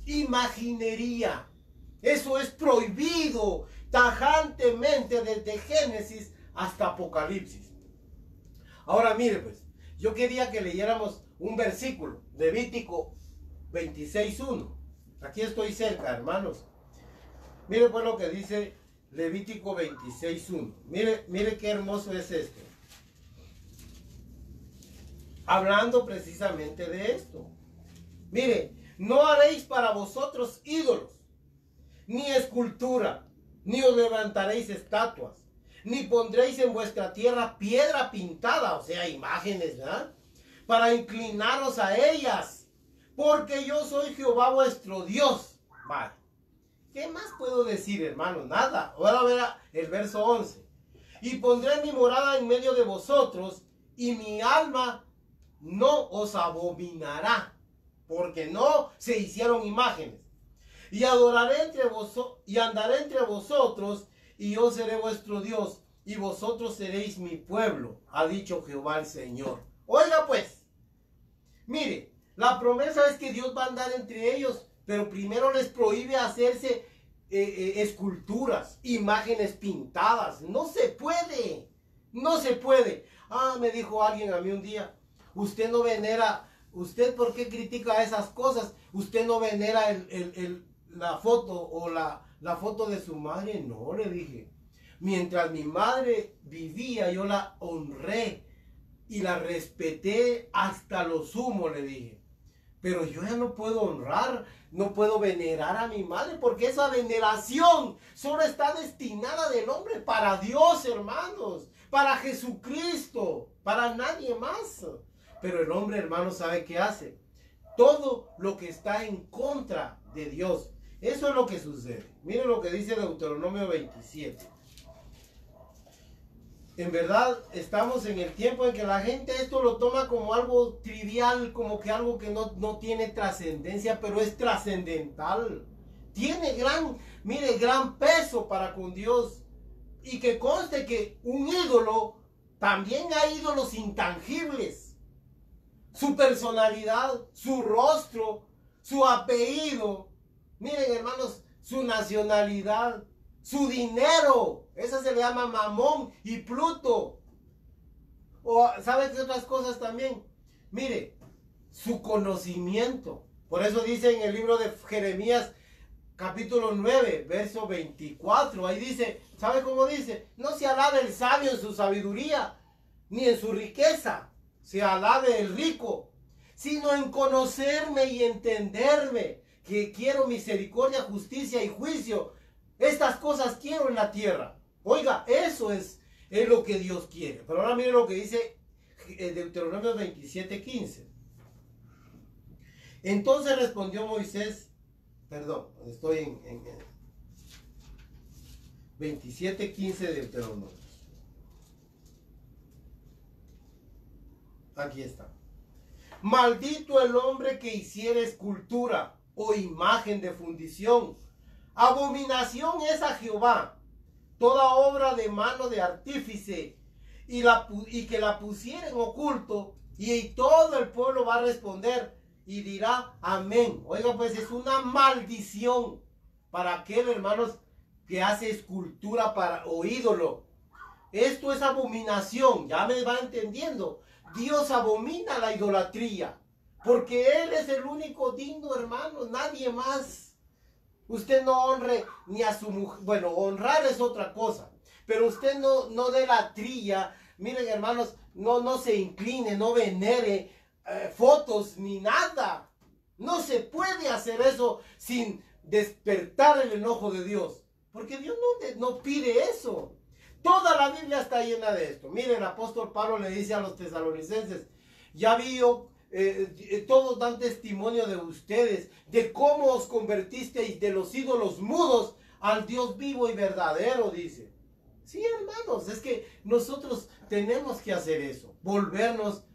S1: imaginería. Eso es prohibido tajantemente desde Génesis hasta Apocalipsis. Ahora mire pues, yo quería que leyéramos un versículo, Levítico 26:1. Aquí estoy cerca, hermanos. Mire pues lo que dice Levítico 26:1. Mire qué hermoso es esto. Hablando precisamente de esto. Mire, no haréis para vosotros ídolos, ni escultura, ni os levantaréis estatuas, ni pondréis en vuestra tierra piedra pintada, o sea, imágenes, ¿verdad? Para inclinaros a ellas, porque yo soy Jehová vuestro Dios. Vale. ¿Qué más puedo decir, hermano? Nada. Ahora verá el verso 11. Y pondré mi morada en medio de vosotros, y mi alma no os abominará, porque no se hicieron imágenes. Y adoraré entre vosotros, y andaré entre vosotros, y yo seré vuestro Dios, y vosotros seréis mi pueblo, ha dicho Jehová el Señor. Oiga pues, mire, la promesa es que Dios va a andar entre ellos, pero primero les prohíbe hacerse esculturas, imágenes pintadas. No se puede, no se puede. Me dijo alguien a mí un día, usted no venera, usted ¿por qué critica esas cosas? Usted no venera la foto o la foto de su madre. No, le dije, mientras mi madre vivía yo la honré y la respeté hasta lo sumo, le dije. Pero yo ya no puedo honrar, no puedo venerar a mi madre, porque esa veneración solo está destinada del hombre para Dios, hermanos, para Jesucristo, para nadie más. Pero el hombre, hermanos, ¿sabe qué hace? Todo lo que está en contra de Dios. Eso es lo que sucede. Miren lo que dice Deuteronomio 27. En verdad estamos en el tiempo en que la gente esto lo toma como algo trivial, como que algo que no tiene trascendencia, pero es trascendental. Tiene gran peso para con Dios. Y que conste que un ídolo, también hay ídolos intangibles. Su personalidad, su rostro, su apellido. Miren, hermanos, su nacionalidad, su dinero. Esa se le llama Mamón y Pluto. O, ¿sabe qué otras cosas también? Mire, su conocimiento. Por eso dice en el libro de Jeremías, capítulo 9, verso 24. Ahí dice, ¿sabe cómo dice? No se alabe el sabio en su sabiduría, ni en su riqueza se alabe el rico, sino en conocerme y entenderme, que quiero misericordia, justicia y juicio. Estas cosas quiero en la tierra. Oiga, eso es lo que Dios quiere. Pero ahora mire lo que dice Deuteronomio 27:15. Entonces respondió Moisés, perdón, estoy en 27:15 de Deuteronomio. Aquí está. Maldito el hombre que hiciere escultura o imagen de fundición. Abominación es a Jehová toda obra de mano de artífice y que la pusiera en oculto, y todo el pueblo va a responder y dirá amén. Oiga, pues es una maldición para aquel, hermanos, que hace escultura o ídolo. Esto es abominación, ya me va entendiendo. Dios abomina la idolatría, porque Él es el único digno, hermanos, nadie más. Usted no honre ni a su mujer. Bueno, honrar es otra cosa, pero usted no dé la trilla. Miren, hermanos, no se incline, no venere fotos ni nada. No se puede hacer eso sin despertar el enojo de Dios, porque Dios no pide eso. Toda la Biblia está llena de esto. Miren, el apóstol Pablo le dice a los tesalonicenses: ya vi yo, todos dan testimonio de ustedes, de cómo os convertisteis de los ídolos mudos al Dios vivo y verdadero, dice. Sí, hermanos, es que nosotros tenemos que hacer eso, volvernos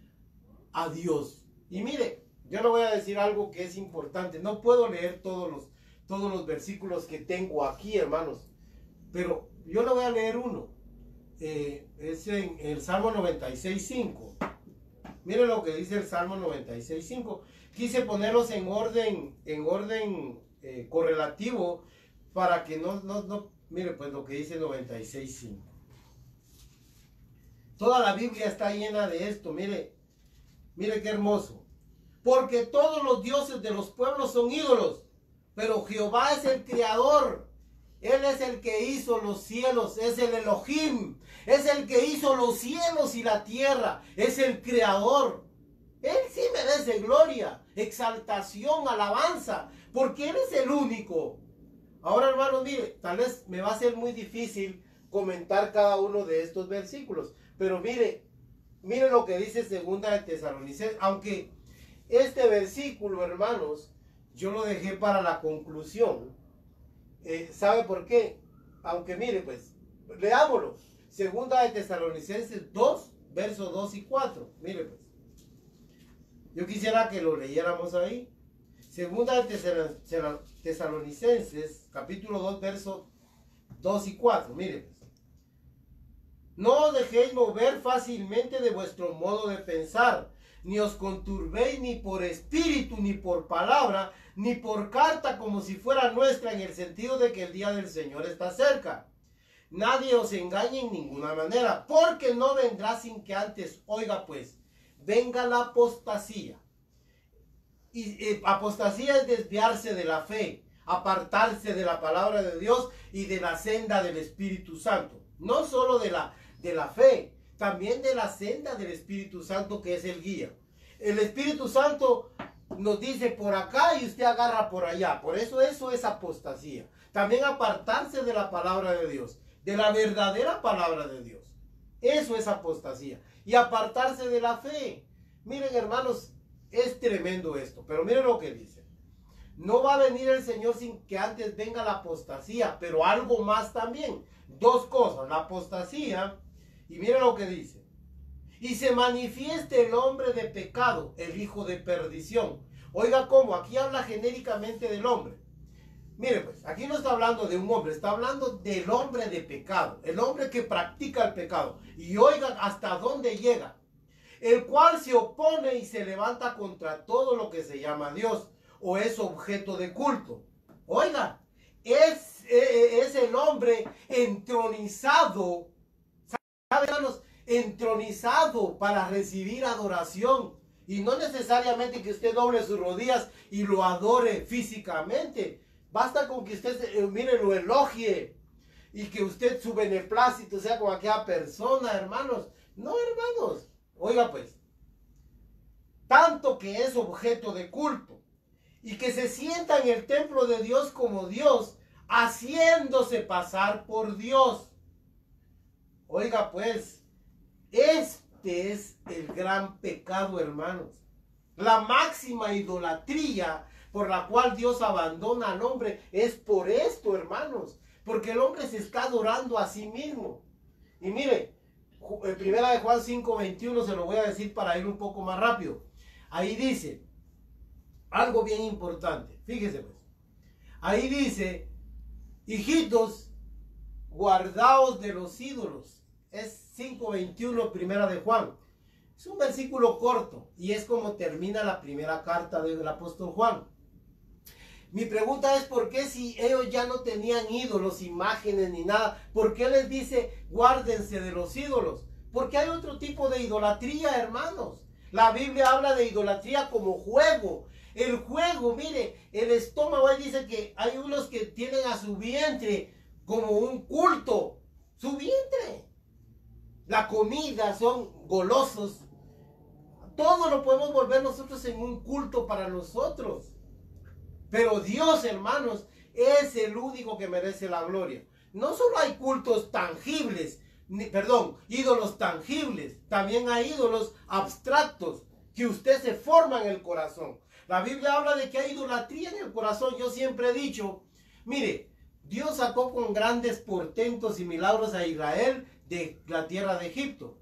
S1: a Dios. Y mire, yo le voy a decir algo que es importante. No puedo leer todos los versículos que tengo aquí, hermanos, pero yo le voy a leer uno. Es en el Salmo 96:5. Miren lo que dice el Salmo 96:5. Quise ponerlos en orden correlativo para que mire pues lo que dice 96:5. Toda la Biblia está llena de esto. Mire qué hermoso. Porque todos los dioses de los pueblos son ídolos, pero Jehová es el creador. Él es el que hizo los cielos, es el Elohim, es el que hizo los cielos y la tierra, es el creador. Él sí merece gloria, exaltación, alabanza, porque Él es el único. Ahora, hermanos, mire, tal vez me va a ser muy difícil comentar cada uno de estos versículos, pero mire lo que dice segunda de Tesalonicenses, aunque este versículo, hermanos, yo lo dejé para la conclusión. ¿Sabe por qué? Aunque mire, pues, leámoslo. Segunda de Tesalonicenses 2, versos 2 y 4. Mire, pues. Yo quisiera que lo leyéramos ahí. Segunda de Tesalonicenses, capítulo 2, versos 2 y 4. Mire, pues. No os dejéis mover fácilmente de vuestro modo de pensar, ni os conturbéis ni por espíritu, ni por palabra, ni por carta como si fuera nuestra, en el sentido de que el día del Señor está cerca. Nadie os engañe en ninguna manera, porque no vendrá sin que antes, oiga pues, venga la apostasía. Y apostasía es desviarse de la fe, apartarse de la palabra de Dios y de la senda del Espíritu Santo. No solo de la fe, también de la senda del Espíritu Santo, que es el guía. El Espíritu Santo nos dice por acá y usted agarra por allá. Por eso es apostasía. También apartarse de la palabra de Dios, de la verdadera palabra de Dios. Eso es apostasía. Y apartarse de la fe. Miren, hermanos, es tremendo esto. Pero miren lo que dice. No va a venir el Señor sin que antes venga la apostasía, pero algo más también. Dos cosas, la apostasía, y miren lo que dice. Y se manifieste el hombre de pecado, el hijo de perdición. Oiga cómo, aquí habla genéricamente del hombre. Mire pues, aquí no está hablando de un hombre, está hablando del hombre de pecado, el hombre que practica el pecado. Y oiga hasta dónde llega. El cual se opone y se levanta contra todo lo que se llama Dios o es objeto de culto. Oiga, es el hombre entronizado, ¿sabe, hermanos? Entronizado para recibir adoración. Y no necesariamente que usted doble sus rodillas y lo adore físicamente. Basta con que usted, mire, lo elogie y que usted su beneplácito sea con aquella persona, hermanos. No, hermanos. Oiga pues, tanto que es objeto de culto y que se sienta en el templo de Dios como Dios, haciéndose pasar por Dios. Oiga pues, este es el gran pecado, hermanos. La máxima idolatría por la cual Dios abandona al hombre es por esto, hermanos. Porque el hombre se está adorando a sí mismo. Y mire, primera de Juan 5:21 se lo voy a decir para ir un poco más rápido. Ahí dice algo bien importante. Fíjese pues. Ahí dice, hijitos, guardaos de los ídolos. Es 5:21, primera de Juan. Es un versículo corto y es como termina la primera carta del apóstol Juan. Mi pregunta es, ¿por qué si ellos ya no tenían ídolos, imágenes ni nada? ¿Por qué les dice guárdense de los ídolos? Porque hay otro tipo de idolatría, hermanos. La Biblia habla de idolatría como juego. El juego, mire, el estómago, ahí dice que hay unos que tienen a su vientre como un culto. Su vientre. La comida, son golosos. Todo lo podemos volver nosotros en un culto para nosotros. Pero Dios, hermanos, es el único que merece la gloria. No solo hay cultos tangibles, ídolos tangibles. También hay ídolos abstractos que usted se forma en el corazón. La Biblia habla de que hay idolatría en el corazón. Yo siempre he dicho, mire, Dios sacó con grandes portentos y milagros a Israel de la tierra de Egipto.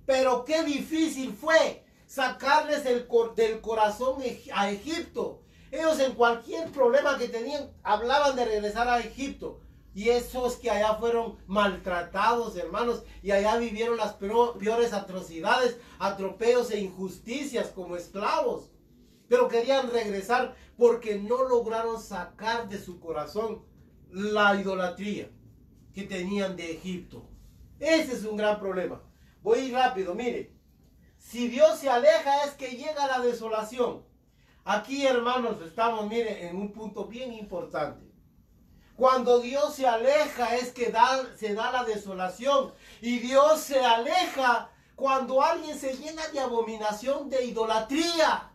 S1: Pero qué difícil fue sacarles del corazón a Egipto. Ellos en cualquier problema que tenían hablaban de regresar a Egipto. Y esos que allá fueron maltratados, hermanos, y allá vivieron las peores atrocidades, atropellos e injusticias como esclavos. Pero querían regresar porque no lograron sacar de su corazón la idolatría que tenían de Egipto. Ese es un gran problema. Voy a ir rápido, mire. Si Dios se aleja es que llega la desolación. Aquí, hermanos, estamos, mire, en un punto bien importante. Cuando Dios se aleja es que se da la desolación. Y Dios se aleja cuando alguien se llena de abominación, de idolatría.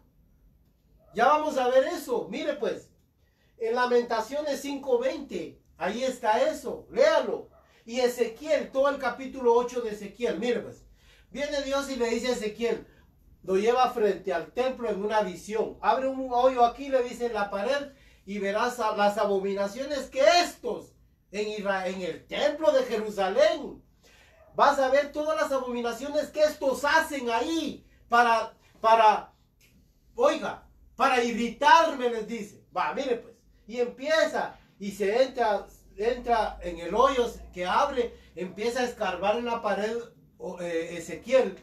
S1: Ya vamos a ver eso. Mire pues, en Lamentaciones 5:20, ahí está eso. Léalo. Y Ezequiel, todo el capítulo 8 de Ezequiel. Mire pues, viene Dios y le dice a Ezequiel, lo lleva frente al templo en una visión. Abre un hoyo aquí, le dice en la pared, y verás las abominaciones que estos en el templo de Jerusalén. Vas a ver todas las abominaciones que estos hacen ahí para irritarme, les dice. Va, mire pues. Y empieza, y se entra en el hoyo que abre, empieza a escarbar en la pared Ezequiel.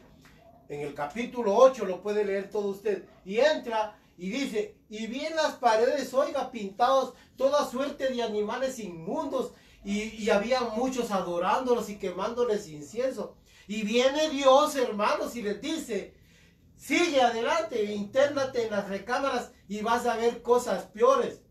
S1: En el capítulo 8 lo puede leer todo usted. Y entra y dice, y vi en las paredes, oiga, pintados toda suerte de animales inmundos. Y había muchos adorándolos y quemándoles incienso. Y viene Dios, hermanos, y les dice, sigue adelante, intérnate en las recámaras y vas a ver cosas peores.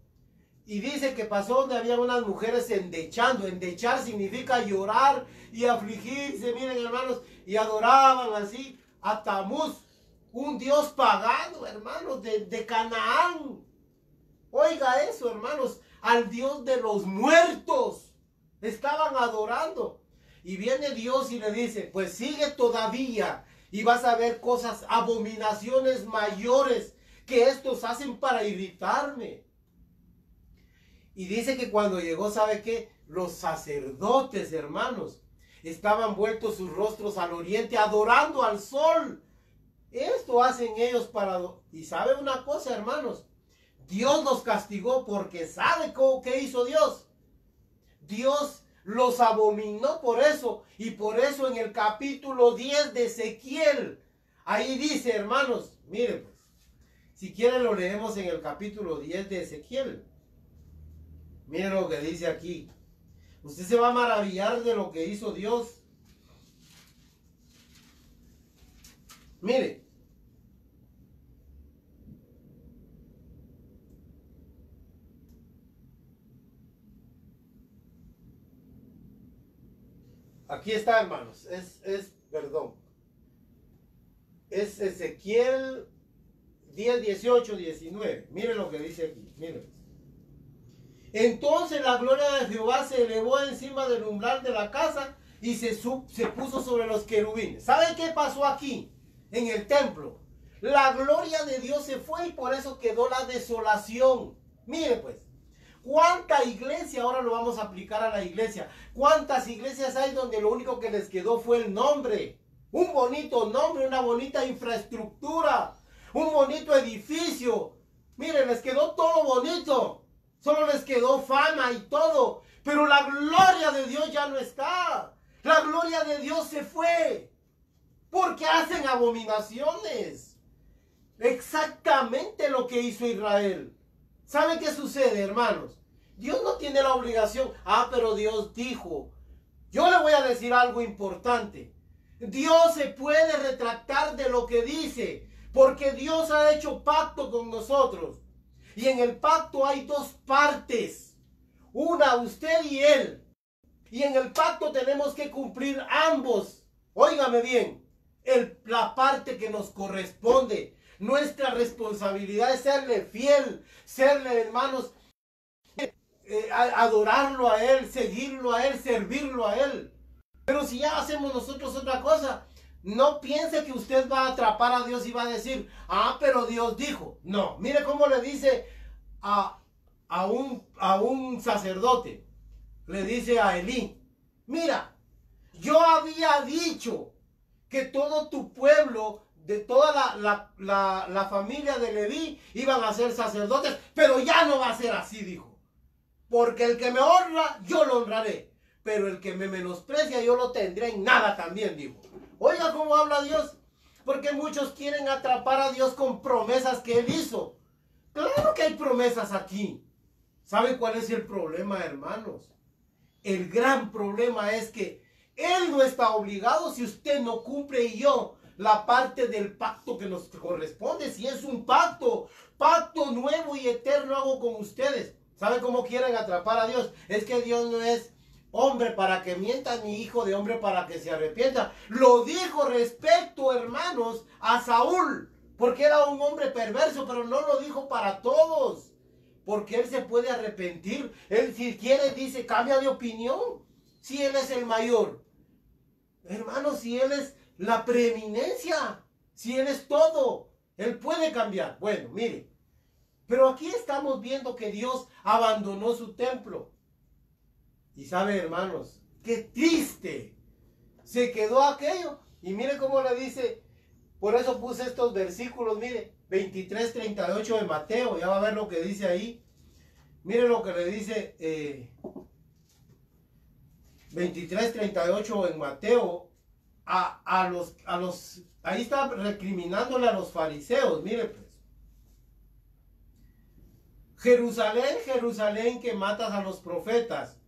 S1: Y dice que pasó donde había unas mujeres endechando. Endechar significa llorar y afligirse, miren, hermanos, y adoraban así a Tamuz, un dios pagano, hermanos, de Canaán. Oiga eso, hermanos, al Dios de los muertos estaban adorando. Y viene Dios y le dice, pues sigue todavía y vas a ver cosas, abominaciones mayores que estos hacen para irritarme. Y dice que cuando llegó, ¿sabe qué? Los sacerdotes, hermanos, estaban vueltos sus rostros al oriente, adorando al sol. Esto hacen ellos para... Y sabe una cosa, hermanos, Dios los castigó porque ¿sabe qué hizo Dios? Dios los abominó por eso. Y por eso en el capítulo 10 de Ezequiel, ahí dice, hermanos, miren pues, si quieren lo leemos en el capítulo 10 de Ezequiel. Miren lo que dice aquí. Usted se va a maravillar de lo que hizo Dios. Mire. Aquí está, hermanos. Perdón. Es Ezequiel 10, 18, 19. Miren lo que dice aquí. Miren. Entonces la gloria de Jehová se elevó encima del umbral de la casa y se puso sobre los querubines. ¿Saben qué pasó aquí? En el templo. La gloria de Dios se fue y por eso quedó la desolación. Mire pues. ¿Cuánta iglesia? Ahora lo vamos a aplicar a la iglesia. ¿Cuántas iglesias hay donde lo único que les quedó fue el nombre? Un bonito nombre, una bonita infraestructura, un bonito edificio. Miren, les quedó todo bonito. Solo les quedó fama y todo. Pero la gloria de Dios ya no está. La gloria de Dios se fue. Porque hacen abominaciones. Exactamente lo que hizo Israel. ¿Sabe qué sucede, hermanos? Dios no tiene la obligación. Pero Dios dijo. Yo le voy a decir algo importante. Dios se puede retractar de lo que dice, porque Dios ha hecho pacto con nosotros. Y en el pacto hay dos partes, una usted y él. Y en el pacto tenemos que cumplir ambos. Óigame bien, la parte que nos corresponde. Nuestra responsabilidad es serle fiel, serle, hermanos, adorarlo a él, seguirlo a él, servirlo a él. Pero si ya hacemos nosotros otra cosa, no piense que usted va a atrapar a Dios y va a decir, ah, pero Dios dijo. No, mire cómo le dice a un sacerdote, le dice a Elí, mira, yo había dicho que todo tu pueblo, de toda la familia de Leví, iban a ser sacerdotes, pero ya no va a ser así, dijo. Porque el que me honra, yo lo honraré. Pero el que me menosprecia, yo lo tendré en nada también, dijo. Oiga cómo habla Dios. Porque muchos quieren atrapar a Dios con promesas que Él hizo. Claro que hay promesas aquí. ¿Sabe cuál es el problema, hermanos? El gran problema es que Él no está obligado si usted no cumple y yo la parte del pacto que nos corresponde. Si es un pacto nuevo y eterno hago con ustedes. ¿Sabe cómo quieren atrapar a Dios? Es que Dios no es hombre para que mienta, ni hijo de hombre para que se arrepienta. Lo dijo respecto, hermanos, a Saúl, porque era un hombre perverso, pero no lo dijo para todos, porque él se puede arrepentir. Él, si quiere, dice, cambia de opinión, si él es el mayor. Hermanos, si él es la preeminencia, si él es todo, él puede cambiar. Bueno, mire, pero aquí estamos viendo que Dios abandonó su templo. Y sabe, hermanos, qué triste se quedó aquello. Y mire cómo le dice, por eso puse estos versículos, mire, 23, 38 de Mateo, ya va a ver lo que dice ahí. Mire lo que le dice 23, 38 en Mateo, ahí está recriminándole a los fariseos, mire pues. Jerusalén, Jerusalén, que matas a los profetas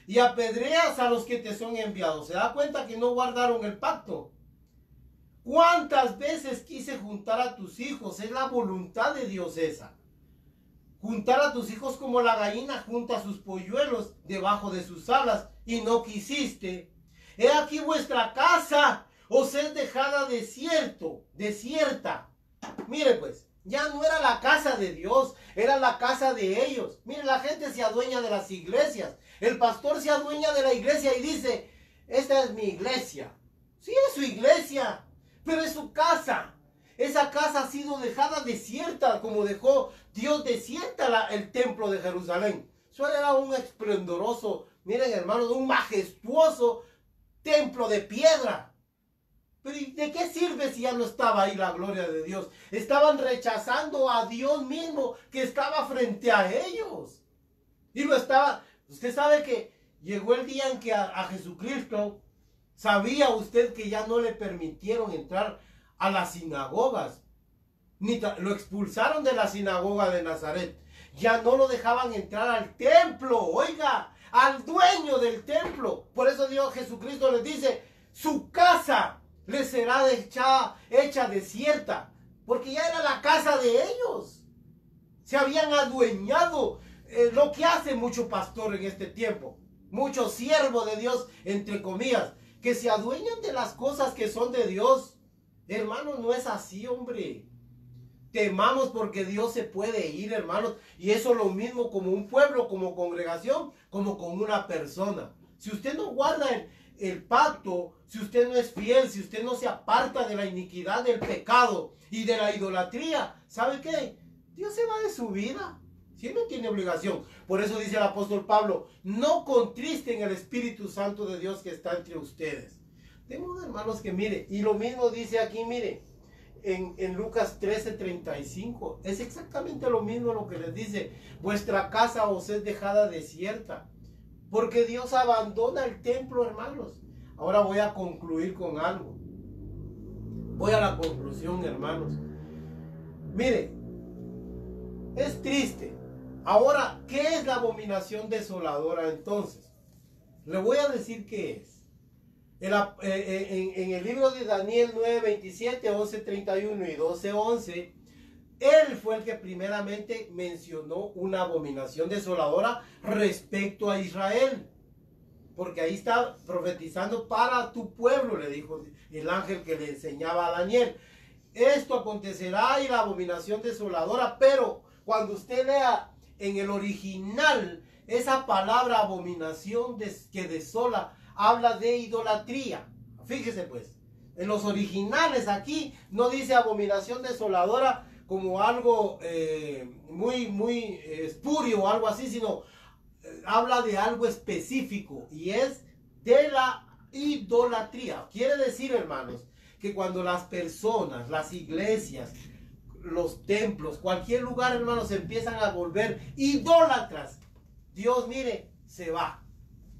S1: y apedreas a los que te son enviados. ¿Se da cuenta que no guardaron el pacto? ¿Cuántas veces quise juntar a tus hijos? Es la voluntad de Dios esa. Juntar a tus hijos como la gallina junta sus polluelos debajo de sus alas, y no quisiste. He aquí vuestra casa os es dejada desierta. Mire pues, ya no era la casa de Dios, era la casa de ellos. Mire, la gente se adueña de las iglesias. El pastor se adueña de la iglesia y dice, esta es mi iglesia. Sí, es su iglesia, pero es su casa. Esa casa ha sido dejada desierta, como dejó Dios desierta el templo de Jerusalén. Eso era un esplendoroso, miren hermanos, un majestuoso templo de piedra. Pero ¿de qué sirve si ya no estaba ahí la gloria de Dios? Estaban rechazando a Dios mismo que estaba frente a ellos. Y lo estaba... Usted sabe que llegó el día en que a Jesucristo, sabía usted que ya no le permitieron entrar a las sinagogas. Lo expulsaron de la sinagoga de Nazaret. Ya no lo dejaban entrar al templo. Oiga, al dueño del templo. Por eso Dios Jesucristo les dice, su casa les será hecha desierta, porque ya era la casa de ellos. Se habían adueñado, lo que hace mucho pastor en este tiempo, mucho siervo de Dios, entre comillas, que se adueñan de las cosas que son de Dios. Hermanos, no es así, hombre. Temamos porque Dios se puede ir, hermanos, y eso es lo mismo como un pueblo, como congregación, como con una persona. Si usted no guarda el pacto, si usted no es fiel, si usted no se aparta de la iniquidad, del pecado y de la idolatría, ¿sabe qué? Dios se va de su vida. Si no tiene obligación. Por eso dice el apóstol Pablo, no contristen el Espíritu Santo de Dios que está entre ustedes. De modo, hermanos, que mire, y lo mismo dice aquí, mire, en Lucas 13:35, es exactamente lo mismo lo que les dice, vuestra casa os es dejada desierta, porque Dios abandona el templo, hermanos. Ahora voy a concluir con algo. Voy a la conclusión, hermanos. Mire, es triste. Ahora, ¿qué es la abominación desoladora entonces? Le voy a decir qué es. En el libro de Daniel 9:27, 11:31 y 12:11, él fue el que primeramente mencionó una abominación desoladora respecto a Israel. Porque ahí está profetizando para tu pueblo, le dijo el ángel que le enseñaba a Daniel. Esto acontecerá y la abominación desoladora, pero cuando usted lea en el original esa palabra abominación que desola, habla de idolatría. Fíjese pues, en los originales aquí no dice abominación desoladora como algo muy espurio o algo así, sino habla de algo específico y es de la idolatría. Quiere decir, hermanos, que cuando las personas, las iglesias, los templos, cualquier lugar, hermanos, se empiezan a volver idólatras, Dios, mire, se va.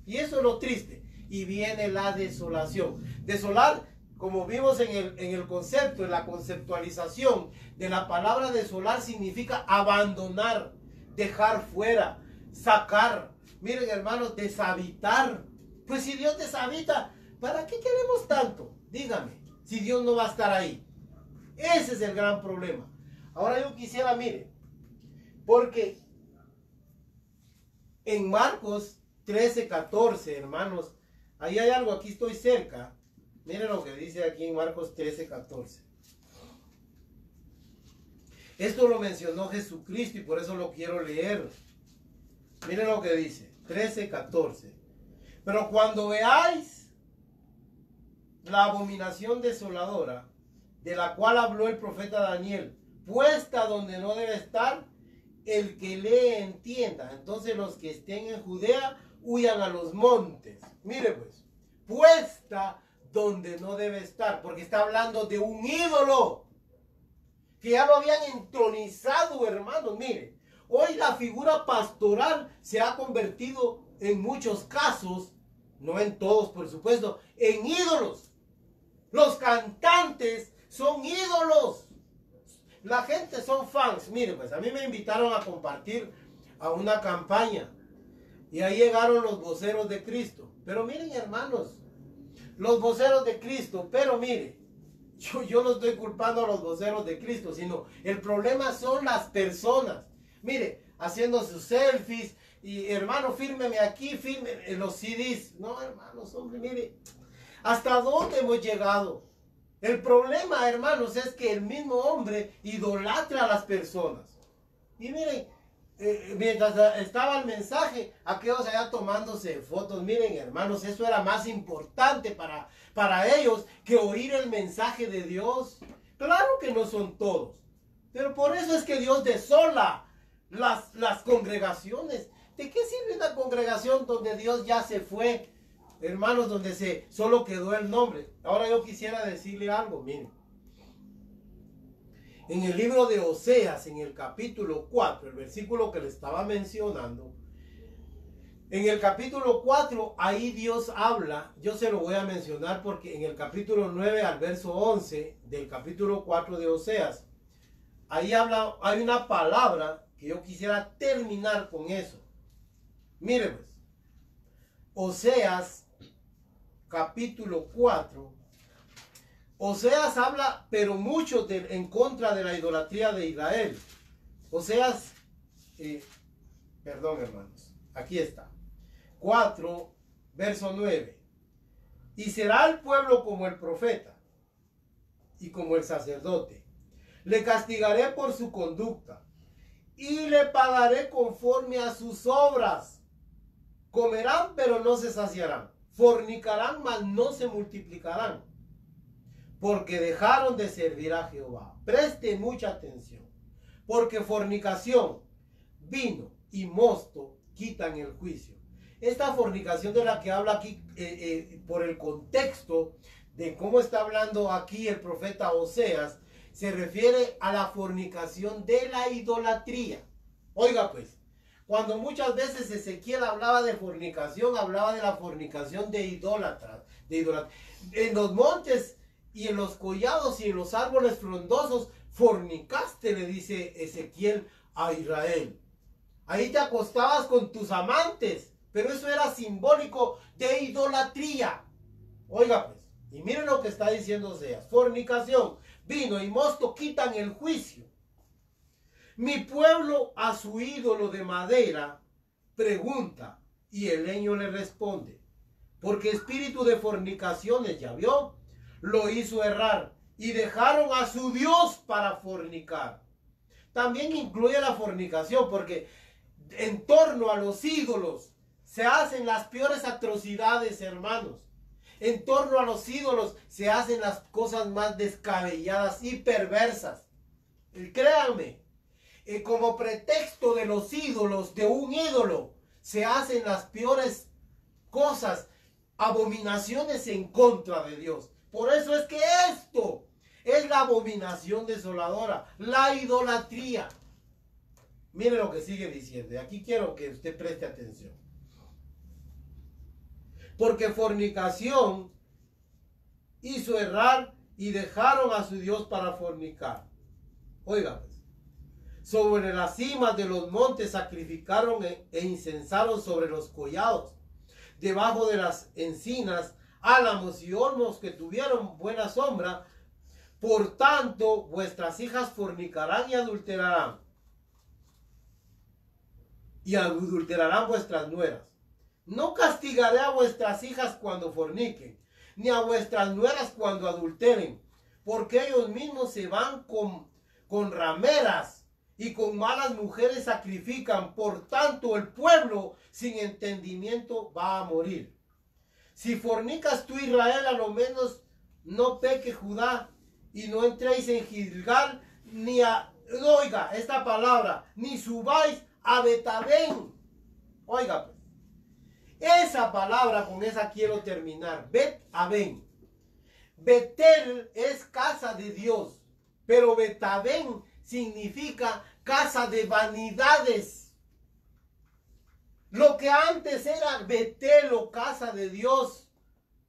S1: Y eso es lo triste. Y viene la desolación. Desolar, como vimos en el concepto, en la conceptualización de la palabra desolar, significa abandonar, dejar fuera, sacar. Miren, hermanos, deshabitar. Pues si Dios deshabita, ¿para qué queremos tanto? Dígame, si Dios no va a estar ahí. Ese es el gran problema. Ahora yo quisiera, mire, porque en Marcos 13:14, hermanos, ahí hay algo, aquí estoy cerca. Miren lo que dice aquí en Marcos 13:14. Esto lo mencionó Jesucristo y por eso lo quiero leer. Miren lo que dice, 13:14. Pero cuando veáis la abominación desoladora, de la cual habló el profeta Daniel, puesta donde no debe estar, el que lee entienda. Entonces los que estén en Judea huyan a los montes. Mire pues, puesta donde no debe estar, porque está hablando de un ídolo que ya lo habían entronizado, hermanos. Mire, hoy la figura pastoral se ha convertido en muchos casos, no en todos por supuesto, en ídolos. Los cantantes son ídolos. La gente son fans. Mire, pues a mí me invitaron a compartir a una campaña y ahí llegaron los voceros de Cristo. Pero miren, hermanos, los voceros de Cristo, pero mire, yo no estoy culpando a los voceros de Cristo, sino el problema son las personas. Mire, haciendo sus selfies y hermano, fírmeme aquí, fírmeme en los CDs. No, hermanos, hombre, mire, ¿hasta dónde hemos llegado? El problema, hermanos, es que el mismo hombre idolatra a las personas. Y miren, mientras estaba el mensaje, aquellos allá tomándose fotos. Miren, hermanos, eso era más importante para ellos que oír el mensaje de Dios. Claro que no son todos, pero por eso es que Dios desola las congregaciones. ¿De qué sirve una congregación donde Dios ya se fue? Hermanos, donde solo quedó el nombre. Ahora yo quisiera decirle algo, miren. En el libro de Oseas, en el capítulo 4, el versículo que le estaba mencionando, en el capítulo 4, ahí Dios habla, yo se lo voy a mencionar porque en el capítulo 9 al verso 11 del capítulo 4 de Oseas, ahí habla, hay una palabra que yo quisiera terminar con eso. Mire pues, Oseas capítulo 4, Oseas habla, pero mucho en contra de la idolatría de Israel. Oseas, perdón hermanos, aquí está, 4, verso 9. Y será el pueblo como el profeta y como el sacerdote. Le castigaré por su conducta y le pagaré conforme a sus obras. Comerán, pero no se saciarán. Fornicarán, mas no se multiplicarán. Porque dejaron de servir a Jehová. Preste mucha atención. Porque fornicación, vino y mosto quitan el juicio. Esta fornicación de la que habla aquí, por el contexto de cómo está hablando aquí el profeta Oseas, se refiere a la fornicación de la idolatría. Oiga pues, cuando muchas veces Ezequiel hablaba de fornicación, hablaba de la fornicación de idólatras. En los montes y en los collados y en los árboles frondosos fornicaste, le dice Ezequiel a Israel. Ahí te acostabas con tus amantes, pero eso era simbólico de idolatría. Oiga pues, y miren lo que está diciendo Oseas. Fornicación, vino y mosto quitan el juicio. Mi pueblo a su ídolo de madera pregunta y el leño le responde. Porque espíritu de fornicaciones, ya vio, lo hizo errar y dejaron a su Dios para fornicar. También incluye la fornicación porque en torno a los ídolos se hacen las peores atrocidades, hermanos. En torno a los ídolos se hacen las cosas más descabelladas y perversas. Y créanme, como pretexto de los ídolos, de un ídolo, se hacen las peores cosas, abominaciones en contra de Dios. Por eso es que esto es la abominación desoladora, la idolatría. Mire lo que sigue diciendo. Y aquí quiero que usted preste atención. Porque fornicación hizo errar y dejaron a su Dios para fornicar. Oiga, pues, sobre las cimas de los montes sacrificaron e incensaron sobre los collados, debajo de las encinas, álamos y olmos que tuvieron buena sombra. Por tanto, vuestras hijas fornicarán y adulterarán. Y adulterarán vuestras nueras. No castigaré a vuestras hijas cuando forniquen, ni a vuestras nueras cuando adulteren, porque ellos mismos se van con rameras y con malas mujeres sacrifican. Por tanto, el pueblo sin entendimiento va a morir. Si fornicas tú, Israel, a lo menos no peque Judá, y no entréis en Gilgal, ni oiga esta palabra, ni subáis a Betabén. Oiga, pues, esa palabra, con esa quiero terminar. Bet-Aben. Betel es casa de Dios, pero Betabén significa casa de vanidades. Lo que antes era Betel o casa de Dios,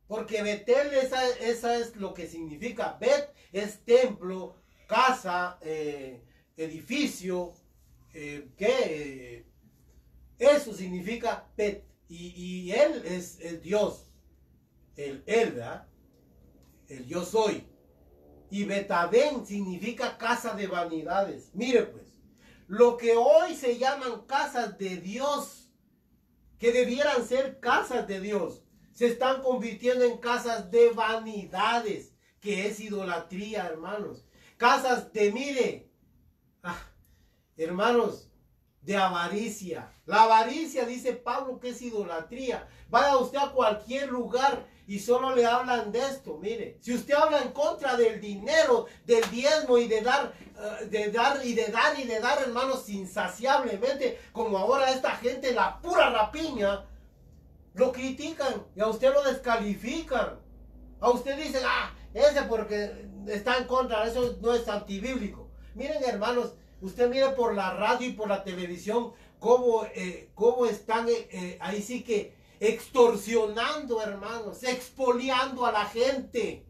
S1: porque Betel esa es lo que significa. Bet es templo, casa, edificio, eso significa Bet. Y Él es el Dios, Él, ¿verdad? El yo soy. Y Betabén significa casa de vanidades. Mire pues, lo que hoy se llaman casas de Dios, que debieran ser casas de Dios, se están convirtiendo en casas de vanidades, que es idolatría, hermanos. Casas de, mire, hermanos, de avaricia. La avaricia, dice Pablo, que es idolatría. Vaya usted a cualquier lugar y solo le hablan de esto. Mire, si usted habla en contra del dinero, del diezmo y de dar, hermanos, insaciablemente, como ahora esta gente, la pura rapiña, lo critican y a usted lo descalifican. A usted dicen, ese porque está en contra, eso no es antibíblico. Miren, hermanos, usted mire por la radio y por la televisión cómo están ahí sí que extorsionando, hermanos, expoliando a la gente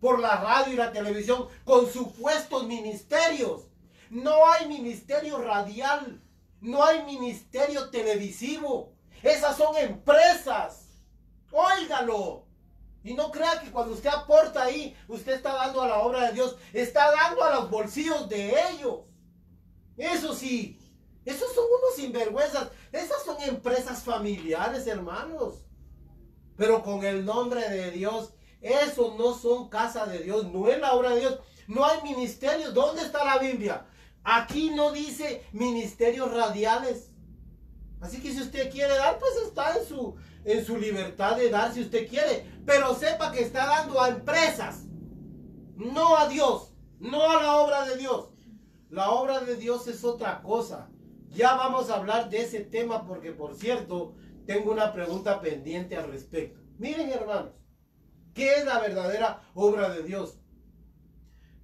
S1: por la radio y la televisión con supuestos ministerios. No hay ministerio radial, no hay ministerio televisivo. Esas son empresas. Óigalo. Y no crea que cuando usted aporta ahí, usted está dando a la obra de Dios. Está dando a los bolsillos de ellos. Eso sí, esos son unos sinvergüenzas. Esas son empresas familiares, hermanos. Pero con el nombre de Dios, esos no son casa de Dios. No es la obra de Dios. No hay ministerios. ¿Dónde está la Biblia? Aquí no dice ministerios radiales. Así que si usted quiere dar, pues está en su libertad de dar si usted quiere. Pero sepa que está dando a empresas, no a Dios, no a la obra de Dios. La obra de Dios es otra cosa. Ya vamos a hablar de ese tema porque, por cierto, tengo una pregunta pendiente al respecto. Miren, hermanos, ¿qué es la verdadera obra de Dios?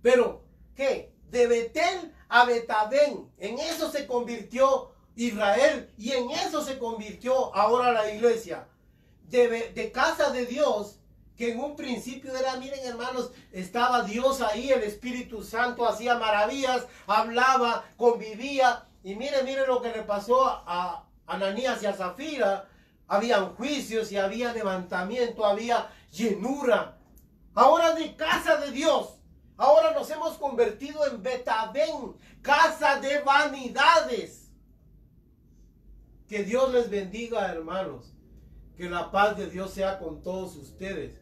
S1: Pero, ¿qué? De Betel a Betabén, en eso se convirtió Israel y en eso se convirtió ahora la iglesia. De casa de Dios, que en un principio era, miren, hermanos, estaba Dios ahí, el Espíritu Santo hacía maravillas, hablaba, convivía. Y miren lo que le pasó a Ananías y a Zafira. Habían juicios y había levantamiento, había llenura. Ahora de casa de Dios, ahora nos hemos convertido en Betabén, casa de vanidades. Que Dios les bendiga, hermanos. Que la paz de Dios sea con todos ustedes.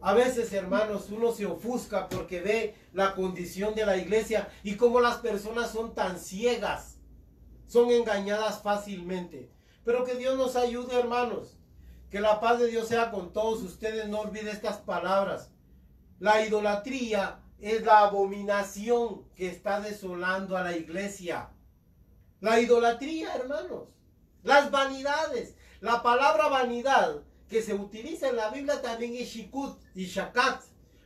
S1: A veces, hermanos, uno se ofusca porque ve la condición de la iglesia y cómo las personas son tan ciegas, son engañadas fácilmente. Pero que Dios nos ayude, hermanos. Que la paz de Dios sea con todos ustedes. No olviden estas palabras. La idolatría es la abominación que está desolando a la iglesia. La idolatría, hermanos. Las vanidades. La palabra vanidad que se utiliza en la Biblia también es shikut y shakat.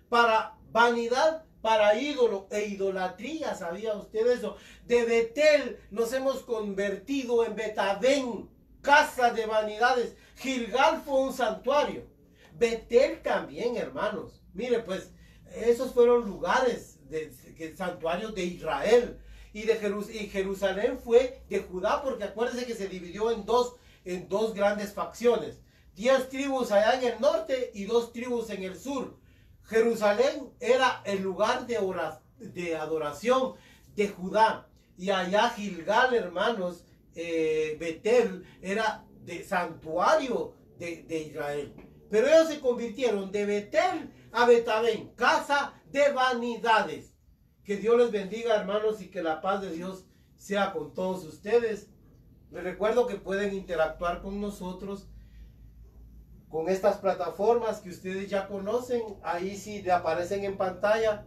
S1: Para vanidad, para ídolo e idolatría. ¿Sabía usted eso? De Betel nos hemos convertido en Betabén, casa de vanidades. Gilgal fue un santuario. Betel también, hermanos. Mire, pues, esos fueron lugares, santuarios de Israel. Y Jerusalén fue de Judá, porque acuérdense que se dividió en dos grandes facciones. 10 tribus allá en el norte y 2 tribus en el sur. Jerusalén era el lugar de adoración de Judá. Y allá Gilgal, hermanos, Betel era de santuario de Israel. Pero ellos se convirtieron de Betel a Betabén, casa de vanidades. Que Dios les bendiga, hermanos, y que la paz de Dios sea con todos ustedes. Les recuerdo que pueden interactuar con nosotros con estas plataformas que ustedes ya conocen. Ahí sí le aparecen en pantalla.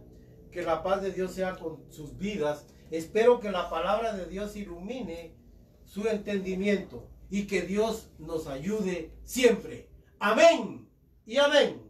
S1: Que la paz de Dios sea con sus vidas. Espero que la palabra de Dios ilumine su entendimiento y que Dios nos ayude siempre. Amén y amén.